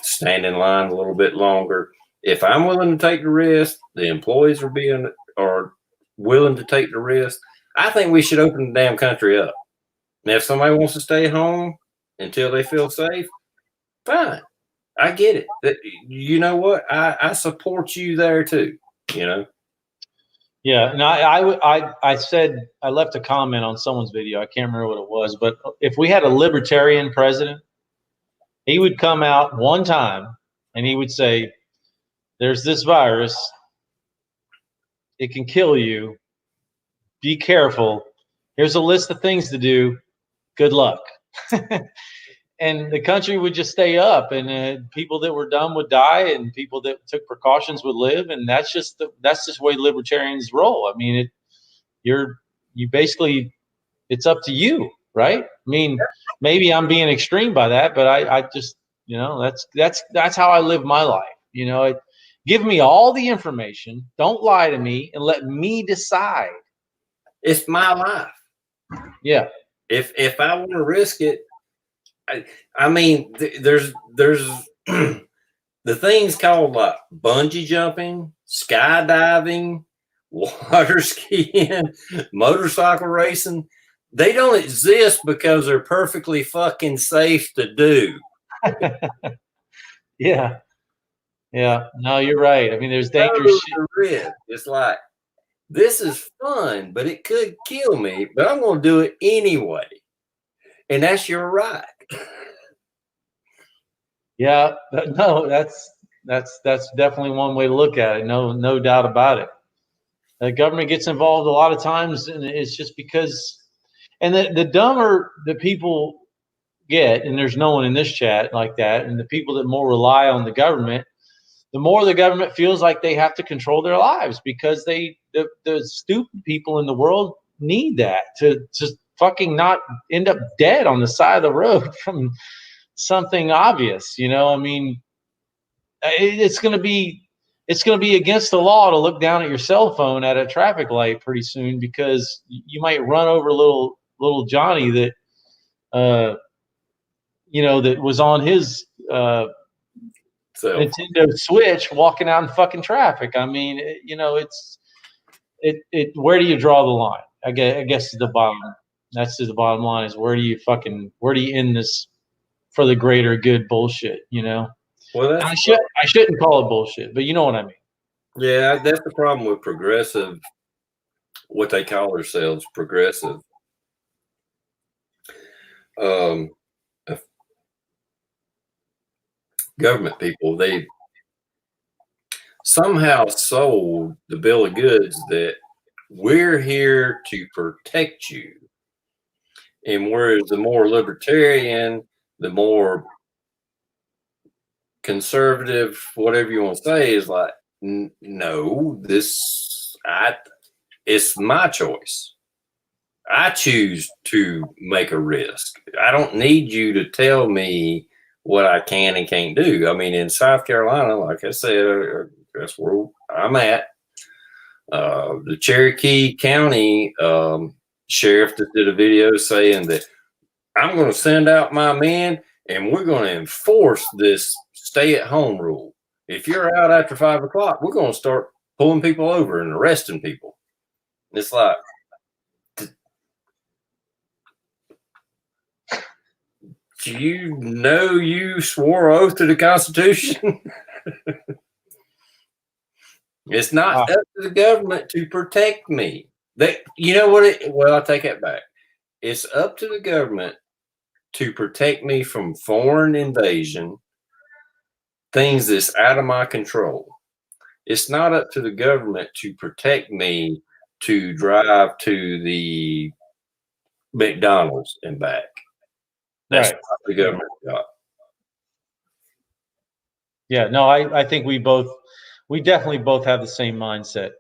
stand in line a little bit longer. If I'm willing to take the risk, the employees are willing to take the risk, I think we should open the damn country up. Now, if somebody wants to stay home until they feel safe, fine. I get it. You know what? I support you there too. You know. Yeah, and I said I left a comment on someone's video. I can't remember what it was, but if we had a libertarian president, he would come out one time and he would say, "There's this virus. It can kill you. Be careful. Here's a list of things to do. Good luck." And the country would just stay up, and people that were dumb would die, and people that took precautions would live, and that's just the way libertarians roll. I mean, you basically, it's up to you, right? I mean, maybe I'm being extreme by that, but I just, that's how I live my life. Give me all the information, don't lie to me, and let me decide. It's my life. Yeah. If I want to risk it, I mean, there's the things called like bungee jumping, skydiving, water skiing, motorcycle racing. They don't exist because they're perfectly fucking safe to do. Yeah. Yeah. No, you're right. I mean, there's dangerous shit. It's like, this is fun, but it could kill me, but I'm going to do it anyway. And that's your right. Yeah, no, that's definitely one way to look at it. No doubt about it. The government gets involved a lot of times, and it's just because. And the dumber the people get, and there's no one in this chat like that, and the people that more rely on the government, the more the government feels like they have to control their lives because the stupid people in the world need that to fucking not end up dead on the side of the road from something obvious. I mean, it's going to be against the law to look down at your cell phone at a traffic light pretty soon because you might run over little Johnny that that was on his Nintendo Switch walking out in fucking traffic. I mean, it's where do you draw the line? I guess is the bottom. That's the bottom line is where do you end this for the greater good bullshit, Well, I shouldn't call it bullshit, but you know what I mean. Yeah, that's the problem with progressive, what they call themselves, progressive. Government people, they somehow sold the bill of goods that we're here to protect you. And whereas the more libertarian, the more conservative, whatever you want to say, is like, no, it's my choice. I choose to make a risk. I don't need you to tell me what I can and can't do. I mean, in South Carolina, like I said, that's where I'm at. The Cherokee County sheriff that did a video saying that I'm going to send out my men and we're going to enforce this stay-at-home rule. If you're out after 5 o'clock, we're going to start pulling people over and arresting people. It's like, do you know you swore oath to the Constitution? It's not up to the government to protect me. You know what? Well, I take it back. It's up to the government to protect me from foreign invasion, things that's out of my control. It's not up to the government to protect me to drive to the McDonald's and back. That's not the government's job. Yeah, no, I think we definitely both have the same mindset.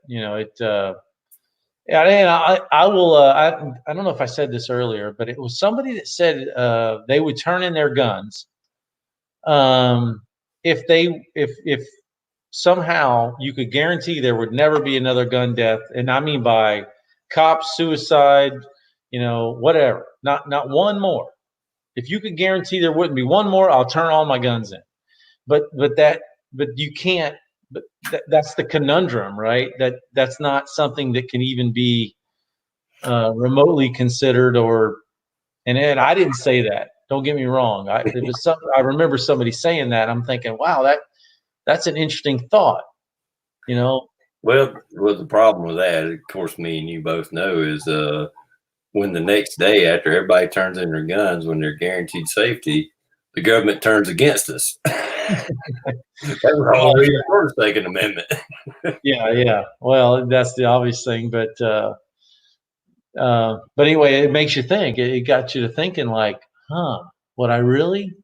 I will. I don't know if I said this earlier, but it was somebody that said they would turn in their guns If somehow you could guarantee there would never be another gun death, and I mean by cops, suicide, whatever, not one more. If you could guarantee there wouldn't be one more, I'll turn all my guns in. But you can't. But that's the conundrum, right? That's not something that can even be remotely considered. And I didn't say that. Don't get me wrong. I remember somebody saying that. I'm thinking, wow, that's an interesting thought. Well, the problem with that, of course, me and you both know, is when the next day after everybody turns in their guns, when they're guaranteed safety, the government turns against us. That's the whole reason for the Second Amendment. Yeah. Well, that's the obvious thing, but anyway, it makes you think. It got you to thinking, like, would I really?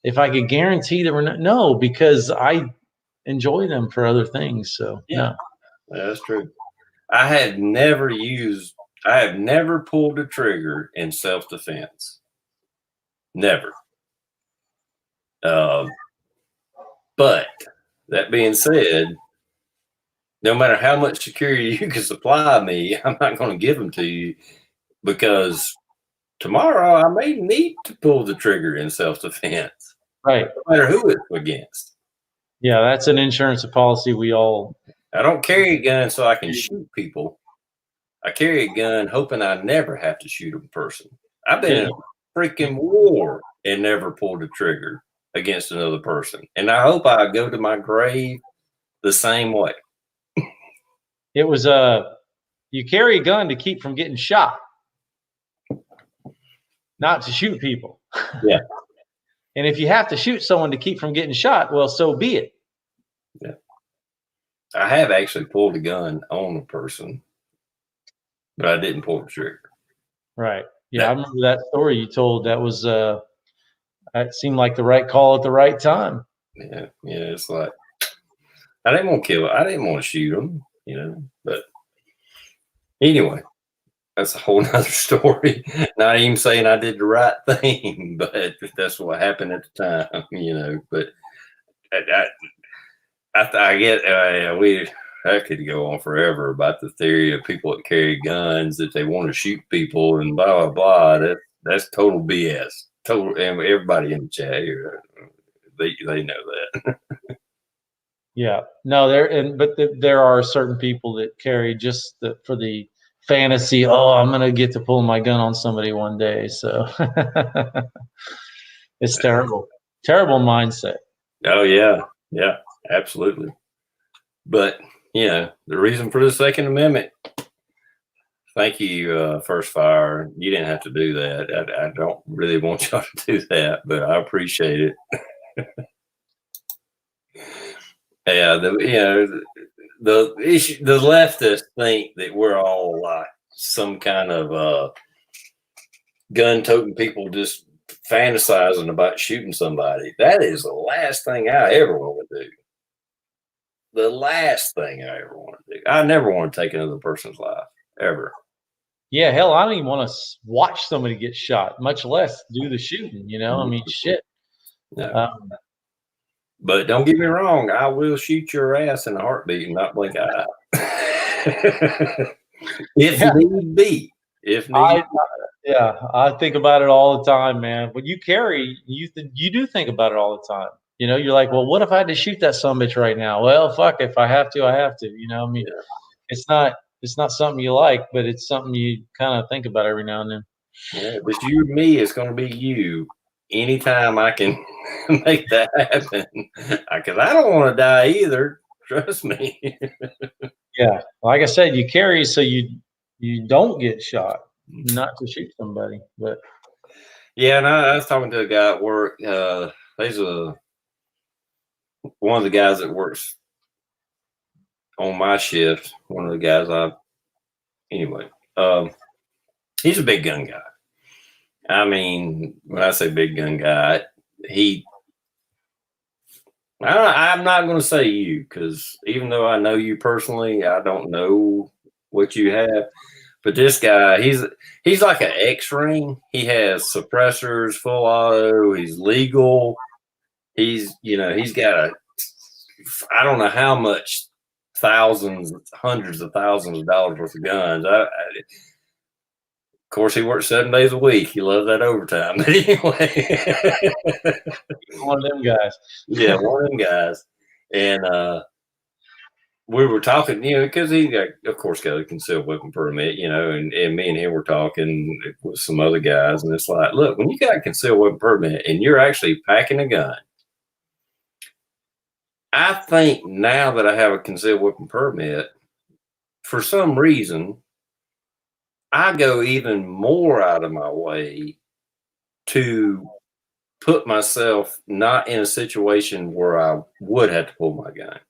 If I could guarantee there were no, because I enjoy them for other things. So yeah, that's true. I have never pulled a trigger in self-defense. Never. But that being said, no matter how much security you can supply me, I'm not going to give them to you, because tomorrow I may need to pull the trigger in self-defense. Right. No matter who it's against. Yeah, that's an insurance policy I don't carry a gun so I can shoot people. I carry a gun hoping I never have to shoot a person. I've been in a freaking war and never pulled a trigger against another person. And I hope I go to my grave the same way. It was you carry a gun to keep from getting shot, not to shoot people. Yeah. And if you have to shoot someone to keep from getting shot, well, so be it. Yeah. I have actually pulled a gun on a person, but I didn't pull the trigger. Right. Yeah, I remember that story you told. That was that seemed like the right call at the right time. Yeah. It's like, I didn't want to kill it. I didn't want to shoot him, but anyway, that's a whole nother story. Not even saying I did the right thing, but that's what happened at the time, but I get, I could go on forever about the theory of people that carry guns, that they want to shoot people and blah, blah, blah. That's total BS. And everybody in the chat here, they know that. Yeah, no, there are certain people that carry just for the fantasy. Oh, I'm gonna get to pull my gun on somebody one day. So it's terrible mindset. Oh yeah, absolutely. But the reason for the Second Amendment. Thank you, First Fire. You didn't have to do that. I don't really want y'all to do that, but I appreciate it. Yeah, the issue, the leftists think that we're all like some kind of gun-toting people just fantasizing about shooting somebody. That is the last thing I ever want to do. The last thing I ever want to do. I never want to take another person's life, ever. Yeah, hell, I don't even want to watch somebody get shot, much less do the shooting. I mean, shit. No. But don't get me wrong, I will shoot your ass in a heartbeat and not blink an eye. If need be. I think about it all the time, man. When you carry, you do think about it all the time. You're like, well, what if I had to shoot that sumbitch right now? Well, fuck, if I have to, I have to. I mean, it's not something you like, but it's something you kind of think about every now and then. Yeah, but you and me, it's going to be you. Anytime I can make that happen, because I don't want to die either. Trust me. Yeah, like I said, you carry so you don't get shot, not to shoot somebody. But yeah, and I was talking to a guy at work. He's one of the guys that works on my shift. One of the guys he's a big gun guy. I mean, when I say big gun guy, I'm not going to say you, because even though I know you personally, I don't know what you have. But this guy, he's like an X-ring. He has suppressors, full auto. He's legal. he's got I don't know how much thousands, hundreds of thousands of dollars worth of guns. Of course, he works 7 days a week. He loves that overtime. But anyway, One of them guys. yeah, one of them guys. And we were talking, because he got, of course, got a concealed weapon permit, and me and him were talking with some other guys, and it's like, look, when you got a concealed weapon permit and you're actually packing a gun, I think now that I have a concealed weapon permit, for some reason, I go even more out of my way to put myself not in a situation where I would have to pull my gun.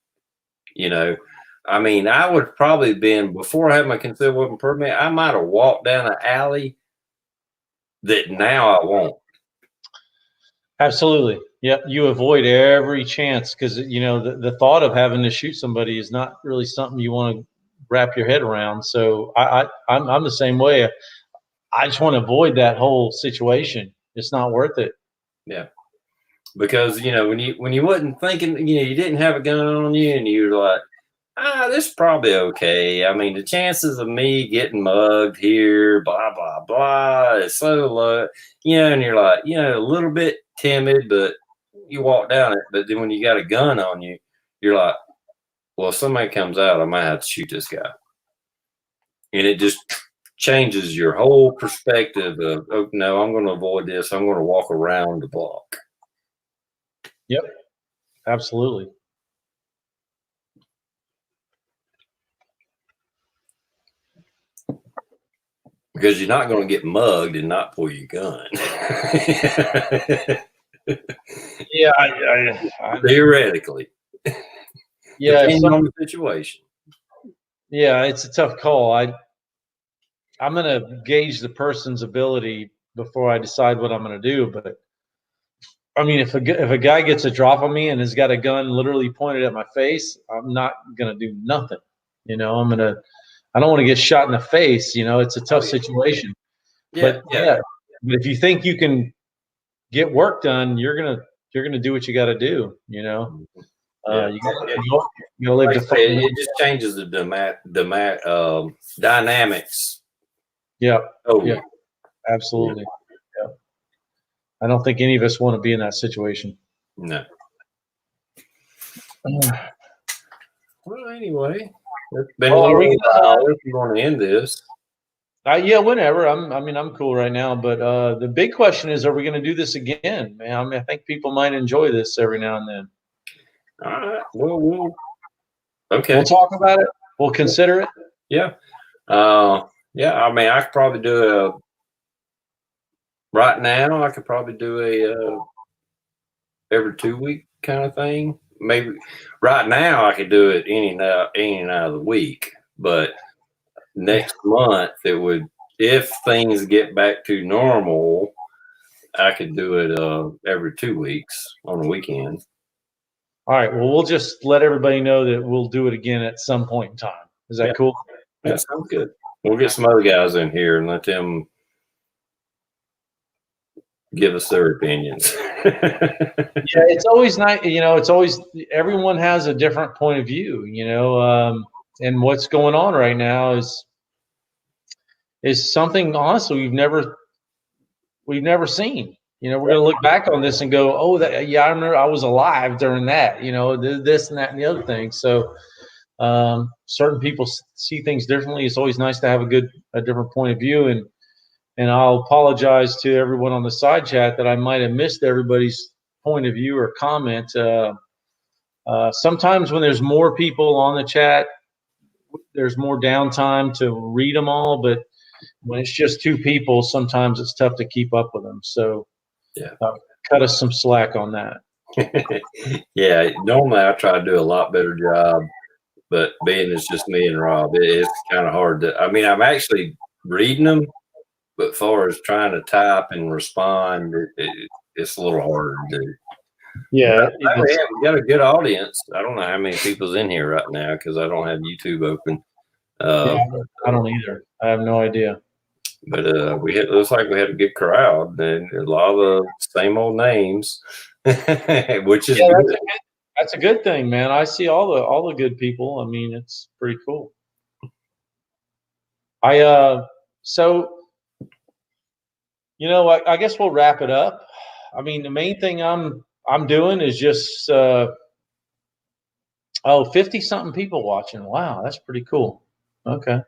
I mean, I would probably been, before I had my concealed weapon permit, I might have walked down an alley that now I won't. Absolutely. Yep. You avoid every chance because, the thought of having to shoot somebody is not really something you want to wrap your head around. So I'm the same way. I just want to avoid that whole situation. It's not worth it. Yeah. Because, when you wasn't thinking, you didn't have a gun on you and you were like, this is probably okay. I mean, the chances of me getting mugged here, blah, blah, blah, is so low, and you're like, a little bit timid, but you walk down it. But then when you got a gun on you, you're like, well, if somebody comes out, I might have to shoot this guy. And it just changes your whole perspective of, oh, no, I'm going to avoid this. I'm going to walk around the block. Yep. Absolutely. Because you're not going to get mugged and not pull your gun. Yeah, theoretically. Yeah, depending on the situation. Yeah, it's a tough call. I'm going to gauge the person's ability before I decide what I'm going to do. But I mean, if a guy gets a drop on me and has got a gun literally pointed at my face, I'm not going to do nothing. I don't want to get shot in the face. It's a tough situation. Yeah, but if you think you can get work done, you're gonna do what you got to do. You gotta live like it just changes the dynamics. Yeah. Oh, yeah, absolutely. Yeah. I don't think any of us want to be in that situation. No. Well, anyway, it's been a little while. If you want to end this. Yeah, whenever. I'm cool right now. But the big question is, are we going to do this again, man? I think people might enjoy this every now and then. All right. Well, okay. We'll talk about it. We'll consider it. Yeah. Yeah. I mean, I could probably do right now. I could probably do every 2 week kind of thing. Maybe right now I could do it any night of the week, but next month it would, if things get back to normal, I could do it every 2 weeks on the weekend. All right. Well, we'll just let everybody know that we'll do it again at some point in time. Is that cool? That sounds good. We'll get some other guys in here and let them give us their opinions. Yeah, it's always nice. It's always, everyone has a different point of view, and what's going on right now is something honestly we've never seen. We're going to look back on this and go, oh, I remember I was alive during that, this and that and the other thing. So certain people see things differently. It's always nice to have a different point of view. And I'll apologize to everyone on the side chat that I might have missed everybody's point of view or comment. Sometimes when there's more people on the chat, there's more downtime to read them all. But when it's just two people, sometimes it's tough to keep up with them. So cut us some slack on that. Yeah, normally I try to do a lot better job, but being it's just me and Rob, it's kind of hard to. I mean, I'm actually reading them, but as far as trying to type and respond, it's a little harder to do. Yeah, we got a good audience. I don't know how many people's in here right now because I don't have YouTube open. I don't either. I have no idea. But looks like we had a good crowd and a lot of the same old names. which is Yeah, good. that's a good thing, man. I see all the good people. I mean, it's pretty cool. I so I guess we'll wrap it up. I mean, the main thing I'm doing is just 50 something people watching. Wow, that's pretty cool. Okay. A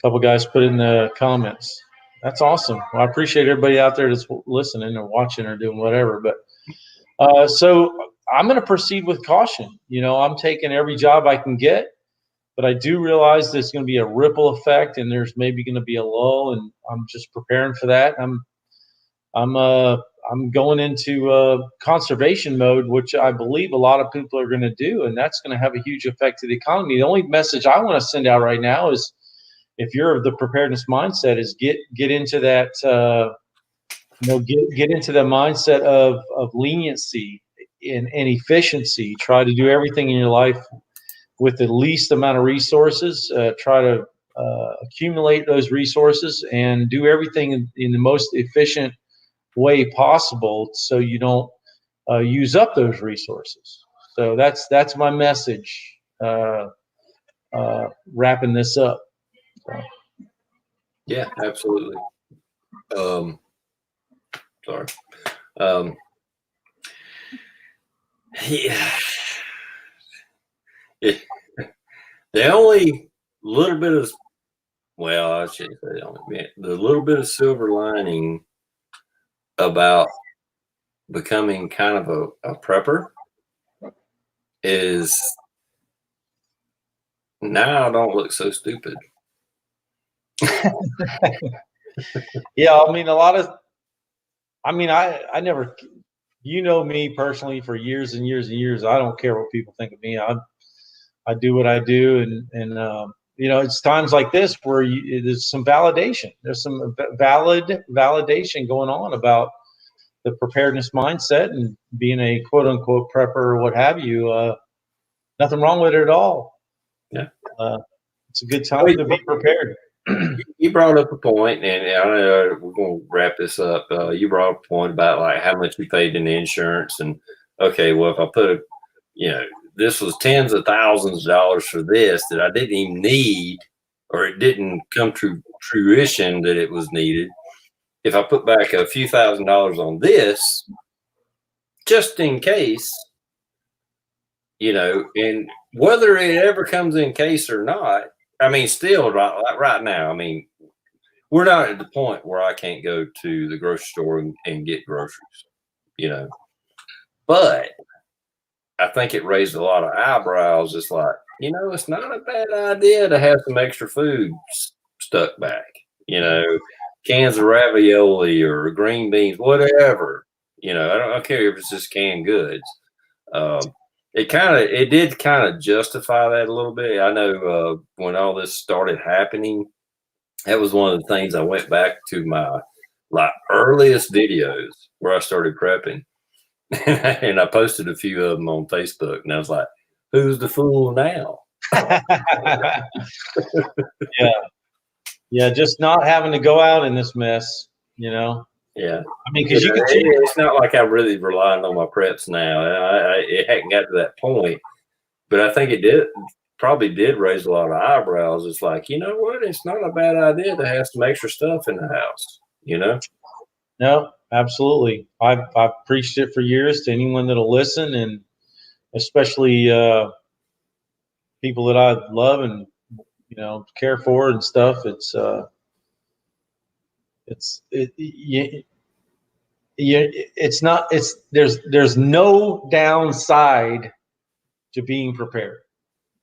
couple guys put in the comments. That's awesome. Well, I appreciate everybody out there that's listening or watching or doing whatever. But so I'm going to proceed with caution. I'm taking every job I can get, but I do realize there's going to be a ripple effect, and there's maybe going to be a lull, and I'm just preparing for that. I'm going into conservation mode, which I believe a lot of people are going to do, and that's going to have a huge effect to the economy. The only message I want to send out right now is, if you're of the preparedness mindset, is get into that get into the mindset of leniency and efficiency. Try to do everything in your life with the least amount of resources. Try to accumulate those resources and do everything in the most efficient way possible, so you don't use up those resources. So that's my message. Wrapping this up. So. Yeah, absolutely. Sorry. Yeah. The only little bit of, well, I shouldn't say the little bit of silver lining about becoming kind of a prepper is now I don't look so stupid. Yeah, I mean, I never, me personally for years and years and years. I don't care what people think of me. I do what I do, and it's times like this where there's some validation. There's some validation going on about the preparedness mindset and being a quote unquote prepper or what have you. Nothing wrong with it at all. Yeah, it's a good time to be prepared. You brought up a point, and I know we're going to wrap this up. You brought up a point about like how much you paid in insurance, and okay, well, if I put this was tens of thousands of dollars for this that I didn't even need, or it didn't come to fruition that it was needed. If I put back a few $1,000s on this, just in case, and whether it ever comes in case or not, I mean, still right now, I mean, we're not at the point where I can't go to the grocery store and get groceries, but I think it raised a lot of eyebrows. It's like, it's not a bad idea to have some extra food stuck back, cans of ravioli or green beans, whatever, I don't care if it's just canned goods. It did kind of justify that a little bit. I know when all this started happening, that was one of the things I went back to my earliest videos where I started prepping. And I posted a few of them on Facebook, and I was like, who's the fool now? Yeah, just not having to go out in this mess, Yeah. I mean, because it's not like I'm really relying on my preps now. It hadn't got to that point, but I think it probably did raise a lot of eyebrows. It's like, you know what? It's not a bad idea to have some extra stuff in the house, No, absolutely. I've preached it for years to anyone that'll listen, and especially people that I love and care for and stuff. There's no downside to being prepared.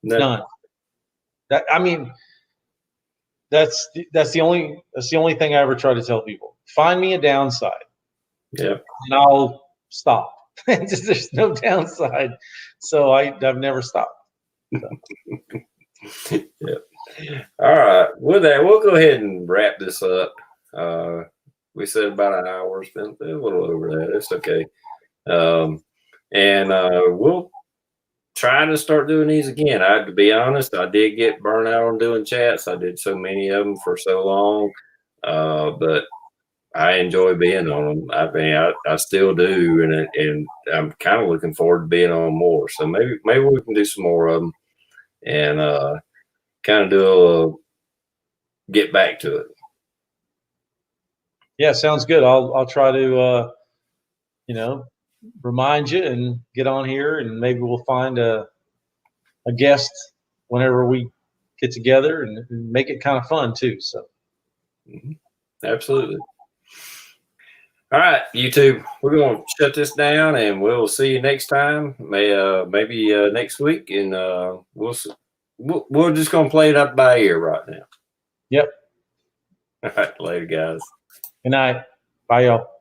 No. None. That's the only thing I ever try to tell people. Find me a downside. Yeah. And I'll stop. There's no downside. So I've never stopped. So. Yeah. All right. With that, we'll go ahead and wrap this up. We said about an hour, spent a little over that. It's okay. And we'll try to start doing these again. To be honest, I did get burnt out on doing chats. I did so many of them for so long. But I enjoy being on them. I mean, I still do, and I'm kind of looking forward to being on more. So maybe we can do some more of them, and kind of get back to it. Yeah, sounds good. I'll try to remind you and get on here, and maybe we'll find a guest whenever we get together and make it kind of fun too. So absolutely. All right, YouTube, we're going to shut this down, and we'll see you next time. Maybe next week, and we're just going to play it up by ear right now. Yep. All right, later, guys. Good night. Bye, y'all.